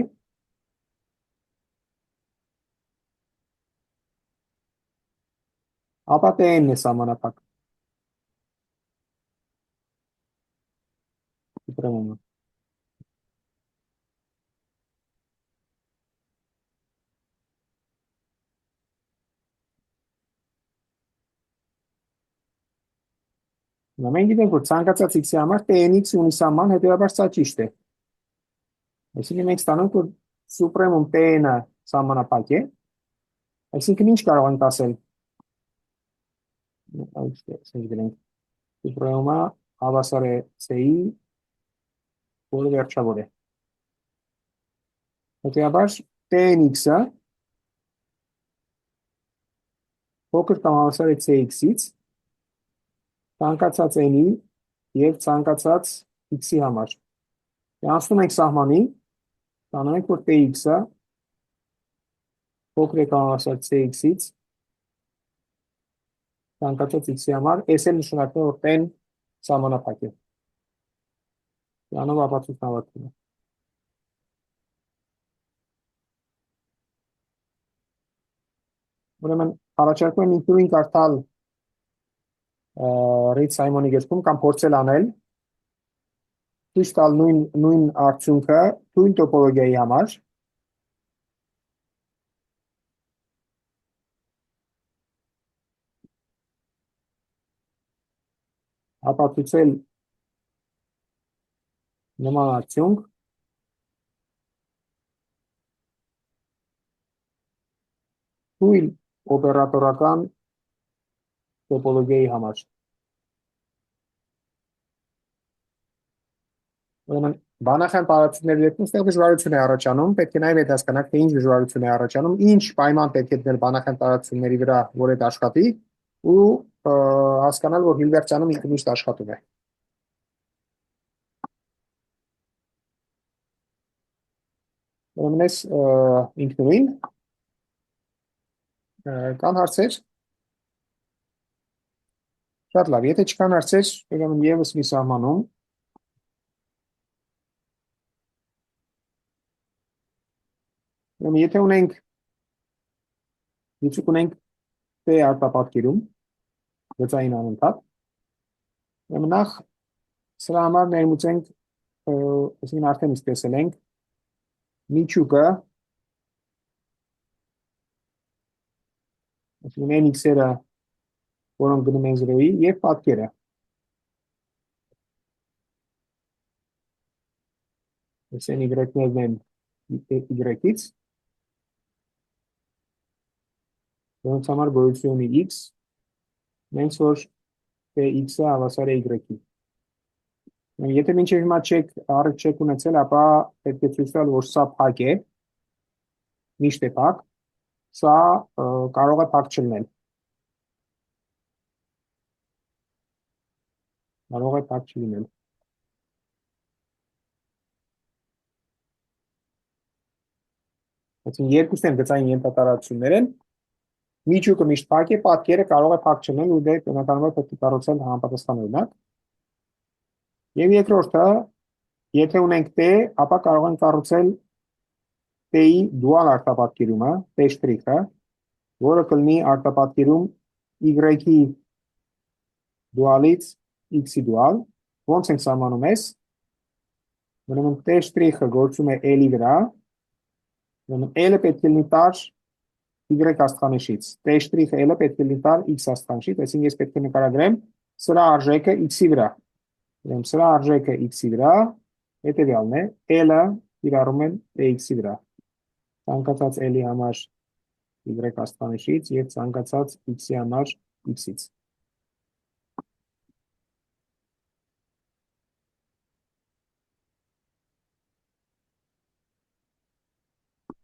ապա T-ն է սահմանափակ։ Սուպրեմումը։ Մենք գիտենք, որ ցանկացած x-ի համար T-ն x ունի սահման, հետևաբար սա ճիշտ է։ Այսինքն մենք ստանանք, որ սուպրեմում T-ը սահմանափակ է, այսինքն ինչ կարող ենք ասել։ Սուպրեմումը հավասար է C-ի, որը վերջավոր է։ Հետևաբար T-ն x-ը փոքր կամ հավասար է CX-ից, ցանկացած n-ի և ցանկացած x-ի համար։ Անցնում ենք սահմանի, ստանում ենք, որ Tx-ը փոքր է կամ հավասար CX-ից, ցանկացած x-ի համար, այս էլ նշանակում է, որ T-ն սահմանափակ է։ Դրանով ապացույցն ավարտվում է։ Ուրեմն առաջարկում եմ ինքնուրույն կարդալ Ռիդ Սայմոնի գրքում կամ փորձել անել, ցույց տալ նույն արդյունքը թույն տոպոլոգիայի համար, ապացուցել նման արդյունք թույն օպերատորական տոպոլոգիայի համար։ Ուրեմն բանախային տարածությունների դեպքում ստեղ դժվարություն է առաջանում, պետք է նաև հետ հասկանանք, թե ինչ դժվարություն է առաջանում, ինչ պայման պետք է դնել բանախային տարածությունների վրա, որ այդ աշխատի, ու հասկանալ, որ Հիլբերտյանում ինքը միշտ աշխատում է։ Ուրեմն այս ինքնուրույն կան հարցեր։ Շատ լավ, եթե չկան հարցեր, ուրեմն եւս մի սահմանում Եթե ունենք T արտապատկերում, գծային անընդհատ, նախ սրա համար ներմուծենք, այսինքն արդեն իսկ տեսել ենք, միջուկը, այսինքն n x-երը, որոնք գնում են 0-ի, և պատկերը։ Այս n y-ներն են y-ից, որոնց համար գոյություն ունի x, նենց որ x-ը հավասար է y-ի։ Եթե մինչև հիմա առիթ չեք ունեցել, ապա պետք է ցույց տալ, որ սա փակ է, միշտ է փակ, սա կարող է փակ չլինել։ Կարող է փակ չլինել։ Այսինքն երկուսն են գծային ենթատարածություններ են, միջուկը միշտ փակ է, պատկերը կարող է փակ չլինել, ու դե բնականաբար պետք է կառուցել համապատասխան օրինակ։ Եվ երկրորդը, եթե ունենք T, ապա կարող ենք կառուցել T-ի դուալ արտապատկերումը, T'-ը, որը կլինի արտապատկերում y-ի դուալից x-ի դուալ, ոնց ենք սահմանում ես, ուրեմն T'-ը գործում է L-ի վրա, L-ը պետք է լինի տար y աստղանշից, T'-ը L-ը պետք է լինի տար x աստղանշից, այսինքն ես պետք է նկարագրեմ սրա արժեքը x-ի վրա, սրա արժեքը x-ի վրա, հետևյալն է, L-ը իրարում են x-ի վրա, ցանկացած L-ի համար y աստղանշից և ցանկացած x-ի համար x-ից։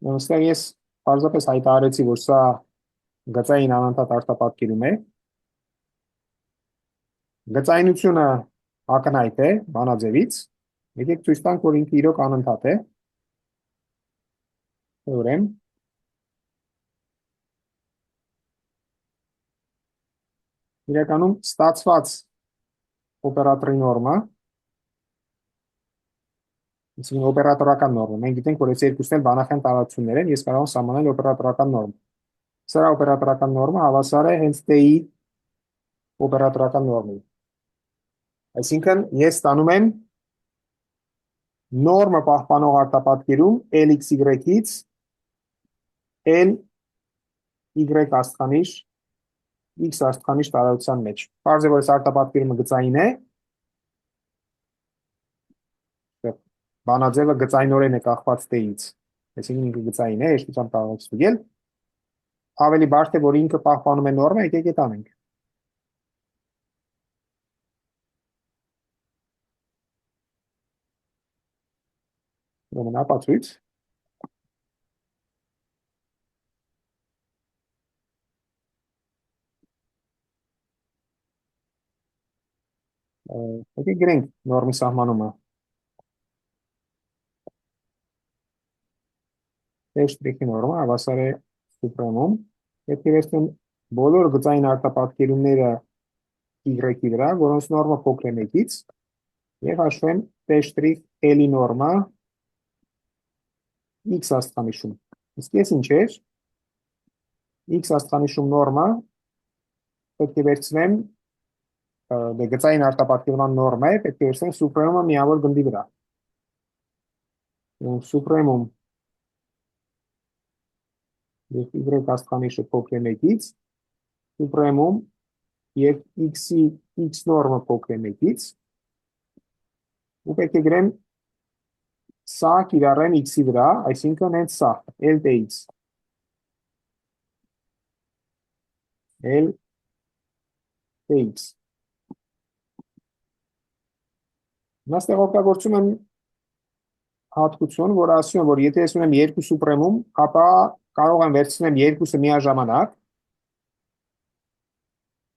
Ստեղ ես պարզապես հայտարարեցի, որ սա գծային անընդհատ արտապատկերում է։ Գծայնությունը ակնհայտ է բանաձևից, եկեք ցույց տանք, որ ինքը իրոք անընդհատ է։ Ուրեմն իրականում ստացված օպերատորի նորմը Այսինքն օպերատորական նորմը։ Մենք գիտենք, որ այս երկուսն էլ բանախյան տարածություններ են, ես կարող եմ սահմանել օպերատորական նորմ։ Սրա օպերատորական նորմը հավասար է հենց t-ի օպերատորական նորմին։ Այսինքն ես ստանում եմ նորմը պահպանող արտապատկերում LXY-ից LY աստղանիշ X աստղանիշ տարածության մեջ։ Պարզ է, որ այս արտապատկերումը գծային է, բանաձևը գծայնորեն է կախված t-ից, այսինքն ինքը գծային է, հեշտությամբ կարող եք ստուգել։ Ավելի բարդ է, որ ինքը պահպանում է նորմը, եկեք այդ անենք։ Ուրեմն ապացույց։ Եկեք գրենք նորմի սահմանումը։ T' նորմը հավասար է սուպրեմում։ Պետք է վերցնեմ բոլոր գծային արտապատկերումները y-ի վրա, որոնց նորմը փոքր է 1-ից, եւ հաշվեմ T' L-ի նորմը X աստղանիշում։ Իսկ ես ինչ էր, X աստղանիշում նորմը պետք է վերցնեմ գծային արտապատկերման նորմը է, պետք է վերցնեմ սուպրեմումը միավոր գնդի վրա։ Սուպրեմում և y աստղանիշը փոքր է 1-ից, սուպրեմում և x-ի x նորմը փոքր է 1-ից, ու պետք է գրեմ սա կիրառեմ x-ի վրա, այսինքն հենց սա, LTX, LTX։ Նստեղ օգտագործում եմ հատկություն, որ ասում եմ, որ եթե ես ունեմ երկու սուպրեմում, ապա կարող եմ վերցնեմ երկուսը միաժամանակ,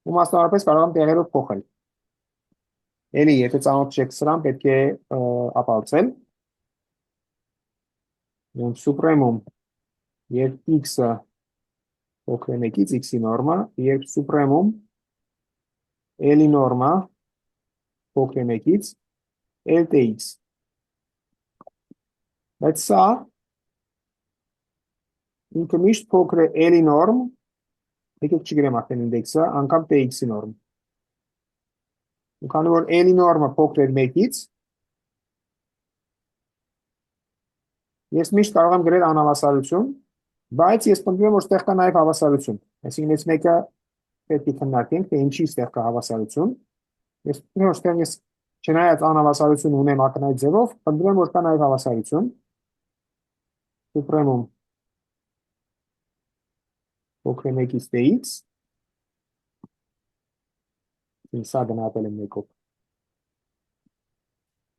ու մասնավորապես կարող եմ տեղերով փոխել։ Էլի, եթե ծանոթ չեք սրան, պետք է ապացուցել։ Սուպրեմում, երբ x-ը փոքր է 1-ից, x-ի նորմը, երբ սուպրեմում L-ի նորմը փոքր է 1-ից, LTX։ Բայց սա ինքը միշտ փոքր է L-ի նորմ, եկեք չգրեմ արդեն ինդեքսը, անգամ TX-ի նորմ։ Ու քանի որ L-ի նորմը փոքր է 1-ից, ես միշտ կարող եմ գրել անհավասարություն, բայց ես պնդում եմ, որ ստեղ կա նաև հավասարություն։ Այսինքն ես մեկը պետք է քննարկենք, թե ինչի ստեղ կա հավասարություն։ Ես պնդում եմ, որ ստեղ ես չնայած անհավասարություն ունեմ ակնհայտ ձևով, պնդում եմ, որ կա նաև հավասարություն։ Սուպրեմում փոքր է 1-ից TX, սա գնահատել եմ 1-ով։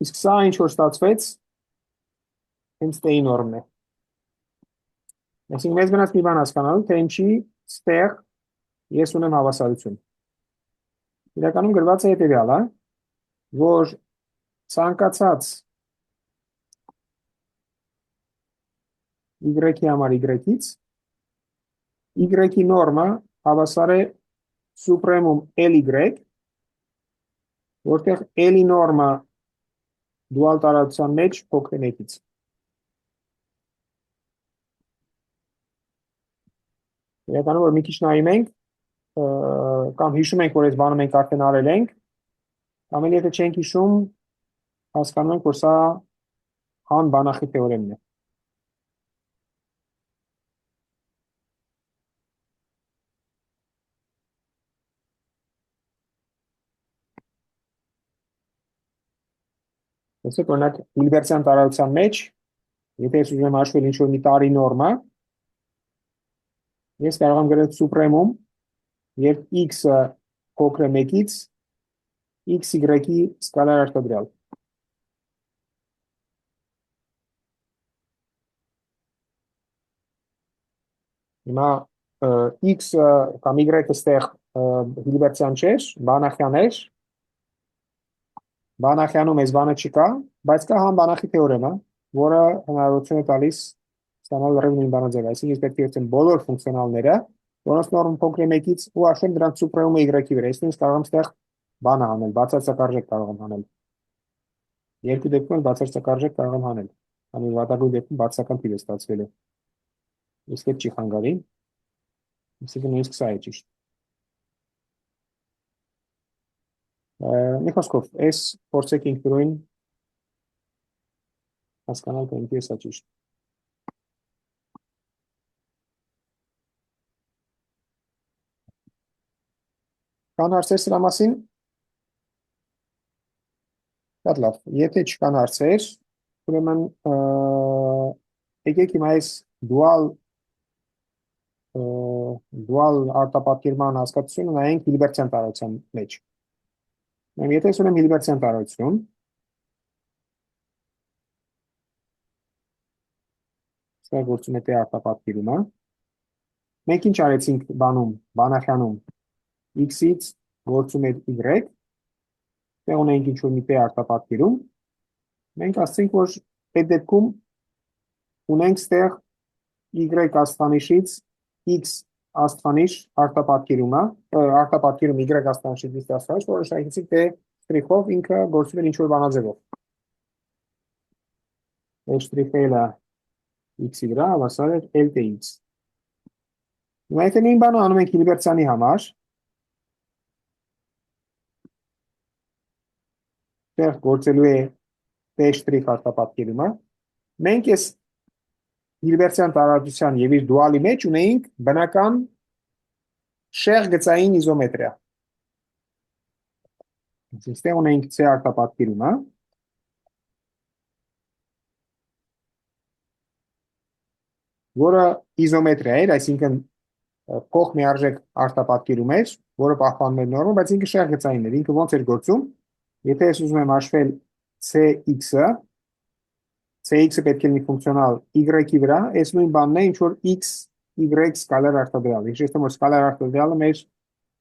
Իսկ սա ինչ որ ստացվեց, հենց T-ի նորմն է։ Այսինքն մեզ մնաց մի բան հասկանալու, թե ինչի ստեղ ես ունեմ հավասարություն։ Իրականում գրված է հետևյալը, որ ցանկացած y-ի համար y-ից, y-ի նորմը հավասար է սուպրեմում LY, որտեղ L-ի նորմը դուալ տարածության մեջ փոքր է 1-ից։ Իրականում, որ մի քիչ նայում ենք, կամ հիշում ենք, որ այս բանը մենք արդեն արել ենք, կամ էլ եթե չենք հիշում, հասկանում ենք, որ սա անբանախի թեորեմն է։ Տեսեք, օրինակ, Հիլբերտյան տարածության մեջ, եթե ես ուզում եմ հաշվել ինչ-որ մի տարի նորմը, ես կարող եմ գրել սուպրեմում, երբ x-ը փոքր է 1-ից, x-y-ի սկալար արտադրյալ։ Հիմա x-ը կամ y-ը ստեղ Հիլբերտյան չէր, բանախյան էր, բանախյանում այս բանը չկա, բայց կա հանբանախի թեորեմը, որը հնարավորություն է տալիս ստանալ լրիվ նույն բանաձևը։ Այսինքն ես պետք է վերցնեմ բոլոր ֆունկցիոնալները, որոնց նորմը փոքր է 1-ից ու հաշվեմ դրանց սուպրեմումը y-ի վրա։ Այսինքն կարող եմ ստեղ բանը անել, բացարձակ արժեք կարող եմ անել։ Երկու դեպքում բացարձակ արժեք կարող եմ հանել։ Քանի վատագույն դեպքում բացական թիվ է ստացվել է։ Իսկ այդ չի խանգարի։ Այսինքն նույնիսկ սա է ճիշտ։ Մի խոսքով, այս փորձեք ինքնուրույն հասկանալ, թե ինչի է սա ճիշտ։ Կան հարցեր սրա մասին։ Շատ լավ։ Եթե չկան հարցեր, ուրեմն եկեք հիմա այս դուալ արտապատկերման հասկացությունը նայենք Հիլբերտյան տարածության մեջ։ Եթե ես ունեմ Հիլբերտյան տարածություն, սա գործում է թե արտապատկերումը, մենք ինչ արեցինք բանախյանում x-ից գործում է y, դեղ ունենք ինչ-որ մի P արտապատկերում, մենք ասենք, որ այդ դեպքում ունենք ստեղ y աստղանիշից x աստղանիշ արտապատկերում y աստղանիշից x աստղանիշ, որը շահեցինք, թե շտրիխով ինքը գործում է ինչ-որ բանաձևով։ Այդ շտրիխը էլ է x-ի վրա, հավասար է L թե x։ Հիմա եթե նույն բանը անում ենք Հիլբերտյանի համար, տեղ գործելու է P շտրիխ արտապատկերումը, մենք ես Հիլբերտյան տարածության եւ իր դուալի մեջ ունեինք բնական շեղ գծային իզոմետրիա։ Այստեղ ունեինք C արտապատկերումը, որը իզոմետրիա էր, այսինքն փոխմիարժեք արտապատկերում էր, որը պահպանում էր նորմը, բայց ինքը շեղ գծային էր։ Ինքը ոնց էր գործում։ Եթե ես ուզում եմ հաշվել CX-ը, CX-ը պետք է լինի ֆունկցիոնալ Y-ի վրա, այս նույն բանն է, ինչ որ X, Y սկալար արտադրյալ։ Հիշեցնում, որ սկալար արտադրյալը մեր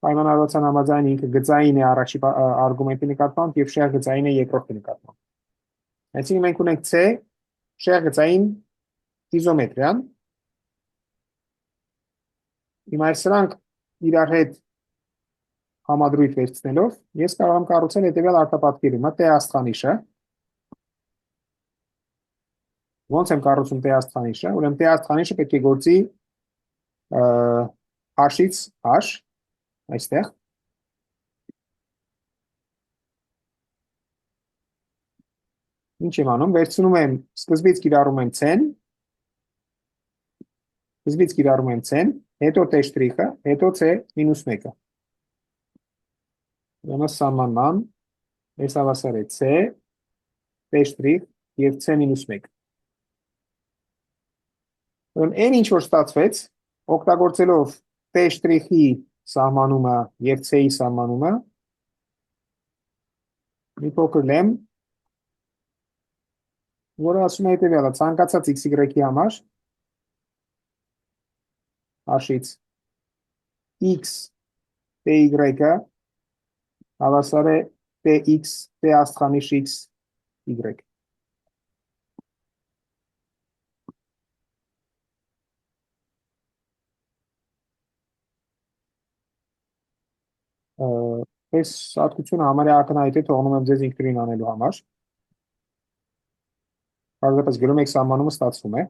պայմանավորվածության համաձայն ինքը գծային է առաջի արգումենտի նկատմամբ եւ շեղ գծային է երկրորդի նկատմամբ։ Այսինքն մենք ունենք C շեղ գծային իզոմետրիան։ Հիմա սրանք իրար հետ համադրույթ վերցնելով, ես կարող եմ կառուցել հետևյալ արտապատկերումը, T աստղանիշը։ Ոնց եմ կառուցում T աստղանիշը, ուրեմն T աստղանիշը պետք է գործի h-ից h, այստեղ։ Ինչ եմ անում, վերցնում եմ, սկզբից կիրառում եմ C-ն, հետո T շտրիխը, հետո C մինուս 1-ը։ Ուրեմն սահմանման, այս հավասար է C, T շտրիխ և C մինուս 1։ Ուրեմն այն ինչ որ ստացվեց, օգտագործելով T շտրիխի սահմանումը և C-ի սահմանումը, մի փոքր լեմ, որը ասում է հետևյալը, ցանկացած XY-ի համար h-ից x ty-ը հավասար է tx t աստղանիշ x y։ Այս հատկությունը համարյա ակնհայտ է, թողնում եմ ձեզ ինքնուրույն անելու համար։ Պարզապես գրում եք սահմանումը, ստացվում է։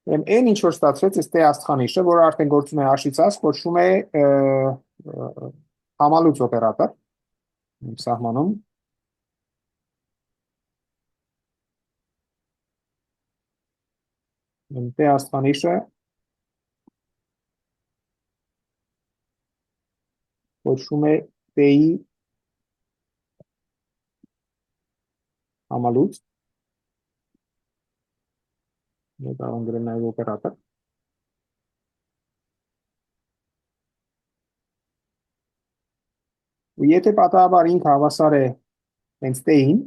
Այն ինչ որ ստացվեց, այս T աստղանիշը, որը արդեն գործում է h-ից h, կոչվում է համալուծ օպերատոր։ Սահմանում T աստղանիշը կոչվում է T-ի համալուծ։ Կարող եմ գրել նաև օպերատոր։ Ու եթե պատահաբար ինքը հավասար է հենց T-ին,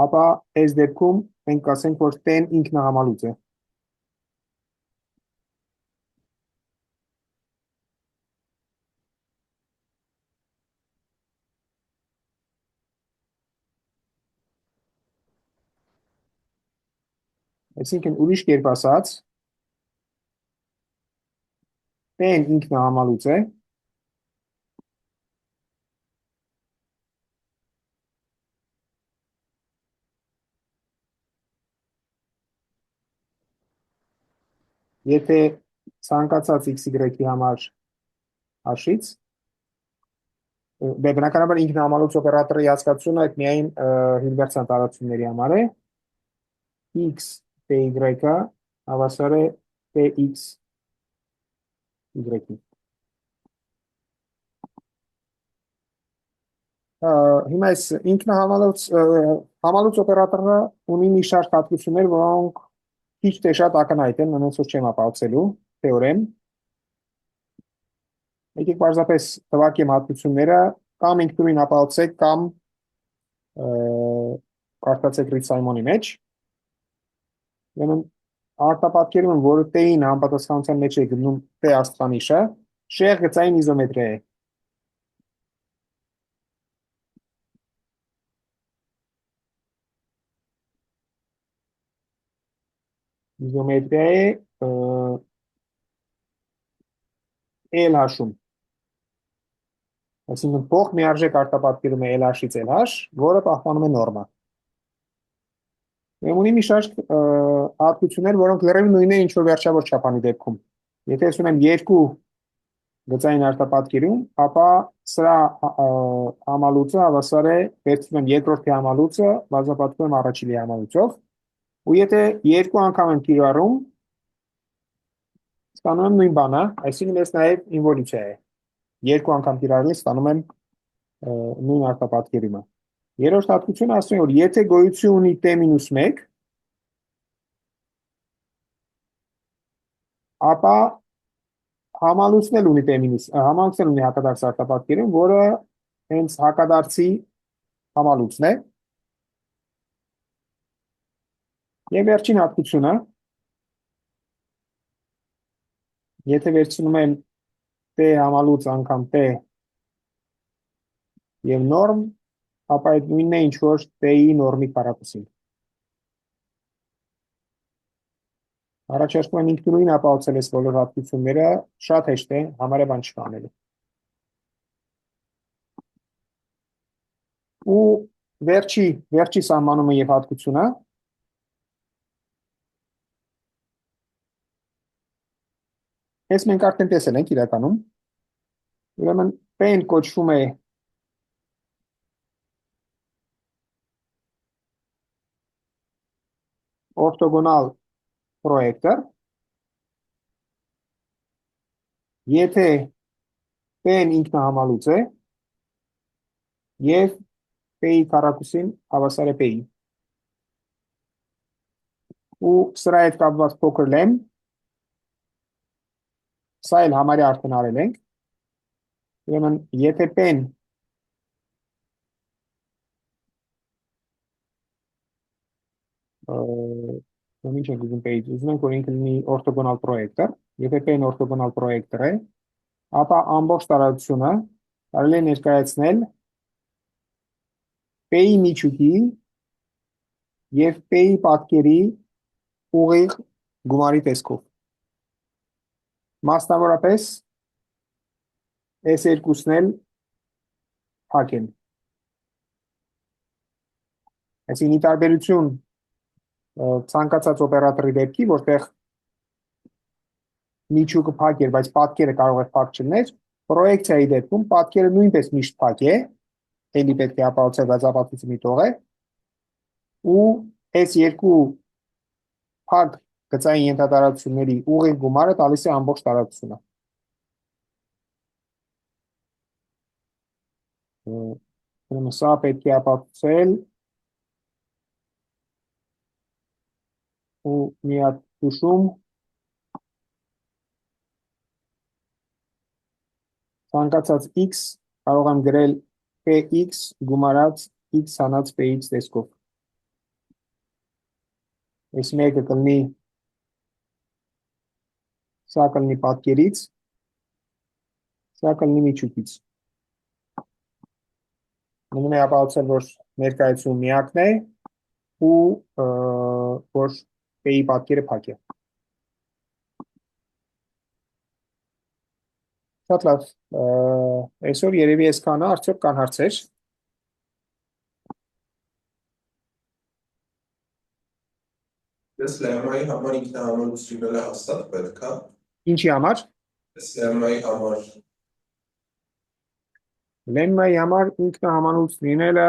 ապա այս դեպքում մենք կասենք, որ T-ն ինքնահամալուծ է։ Այսինքն ուրիշ կերպ ասած, T-ն ինքնահամալուծ է, Եթե ցանկացած XY-ի համար հաշվից, բնականաբար ինքնահամալուծ օպերատորի հասկացությունը այդ միայն հինվերսալ տարածությունների համար է, x y-ը հավասար է x y-ին։ Հիմա այս ինքնահամալուծ օպերատորը ունի մի շարք հատկություններ, որոնք քիչ թե շատ ակնհայտ են, ոնց որ չեմ ապացուցելու թեորեմ։ Եկեք պարզապես թվարկեմ հատկությունները, կամ ինքնուրույն ապացուցեք, կամ կարդացեք Ռիթ-Սայմոնի մեջ։ Ուրեմն արտապատկերում եմ, որը T-ին համապատասխանության մեջ է գնում T աստղանիշը, շեղ գծային իզոմետրիա է։ Իզոմետրիա է L հաշում։ Այսինքն փող միարժեք արտապատկերում է L-ից L-H, որը պահպանում է նորմա։ Ունի մի շարք հատկություններ, որոնք լրիվ նույնն են, ինչ որ վերջավոր չափանի դեպքում։ Եթե ես ունեմ երկու գծային արտապատկերում, ապա սրա համալուծը հավասար է, վերցնում եմ երկրորդի համալուծը, բազմապատկում եմ առաջինի համալուծով, ու եթե երկու անգամ եմ կիրառում, ստանում եմ նույն բանը, այսինքն ես նաև ինվոլյուցիա է։ Երկու անգամ կիրառելիս ստանում եմ նույն արտապատկերումը։ Երրորդ հատկությունը ասում է, որ եթե գոյություն ունի T-1, ապա համալուծնել ունի համալուծել ունի հակադարձ արտապատկերում, որը հենց հակադարձի համալուծն է։ Եվ վերջին հատկությունը, եթե վերցնում եմ T համալուծ անգամ T և նորմ, ապա այդ նույնն է, ինչ որ T-ի նորմի քառակուսին։ Առաջարկում եմ ինքնուրույն ապահովել այս բոլոր հատկությունները, շատ հեշտ է, համարյա բան չկա անելու։ Ու վերջի սահմանումը և հատկությունը, ես մենք արդեն տեսել ենք իրականում, ուրեմն P-ն կոչվում է օրթոգոնալ պրոյեկտոր, եթե P-ն ինքնահամալուծ է և P-ի քառակուսին հավասար է P-ի։ Ու սրա հետ կապված փոքր լեմ, սա էլ համարյա արդեն արել ենք, ուրեմն եթե P-ն ինչ ենք ուզում P-ից, ուզում ենք, որ ինքը լինի օրթոգոնալ պրոյեկտոր, եթե P-ն օրթոգոնալ պրոյեկտոր է, ապա ամբողջ տարածությունը կարելի է ներկայացնել P-ի միջուկի և P-ի պատկերի ուղիղ գումարի տեսքով։ Մասնավորապես, այս երկուսն էլ փակ են։ Այսինքն ի տարբերություն ցանկացած օպերատորի դեպքի, որտեղ միջուկը փակ էր, բայց պատկերը կարող է փակ չլիներ, պրոյեկցիայի դեպքում պատկերը նույնպես միշտ փակ է, էլի պետք է ապահովել, բայց ապացույցը միտող է, ու այս երկու փակ գծային ենթատարածությունների ուղիղ գումարը տալիս է ամբողջ տարածությունը։ Սա պետք է ապացուցել ու մի հատ հուշում ցանկացած x կարող եմ գրել px գումարած x հանած px տեսքով։ Այս մեկը կլինի, սա կլինի պատկերից, սա կլինի միջուկից։ Նույն է ապահովել, որ ներկայացում միակն է ու որ P-ի պատկերը փակ է։ Շատ լավ, այսօր երևի այսքանը, արդյոք կան հարցեր։ Ես լեմմայի համար ինքնահամարույց լինելը հաստատ պետք է։ Ինչի համար։ Ես լեմմայի համար Lemma-ի համար ինքնահամանուց լինելը,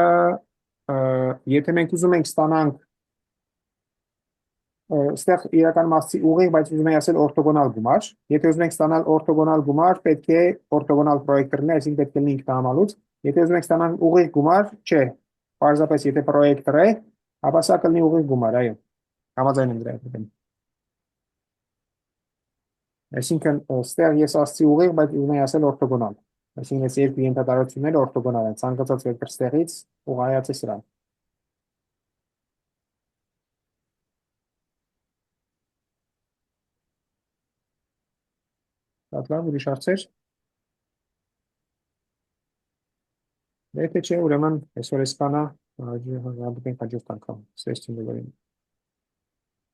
եթե մենք ուզում ենք ստանանք ստեղ իրական մասի ուղիղ, բայց ուզում ենք ասել օրթոգոնալ գումար, եթե ուզում ենք ստանալ օրթոգոնալ գումար, պետք է օրթոգոնալ պրոյեկտոր լինի, այսինքն պետք է լինի ինքնահամանուց, եթե ուզում ենք ստանալ ուղիղ գումար, չէ, պարզապես եթե պրոյեկտոր է, ապա սա կլինի ուղիղ գումար, այո, համաձայն եմ դրա հետ։ Այսինքն ստեղ ես ասացի ուղիղ, բայց ուզում եմ ասել օրթոգոնալ, այսինքն այս երկու ենթատարությունները օրթոգոնալ են, ցանկացած վեկտոր ստեղից ուղղայացի սրան։ Լավ, ուրիշ հարցեր։ Եթե չէ, ուրեմն այսօր էսքանա, հաջորդ անգամ, ստեսություն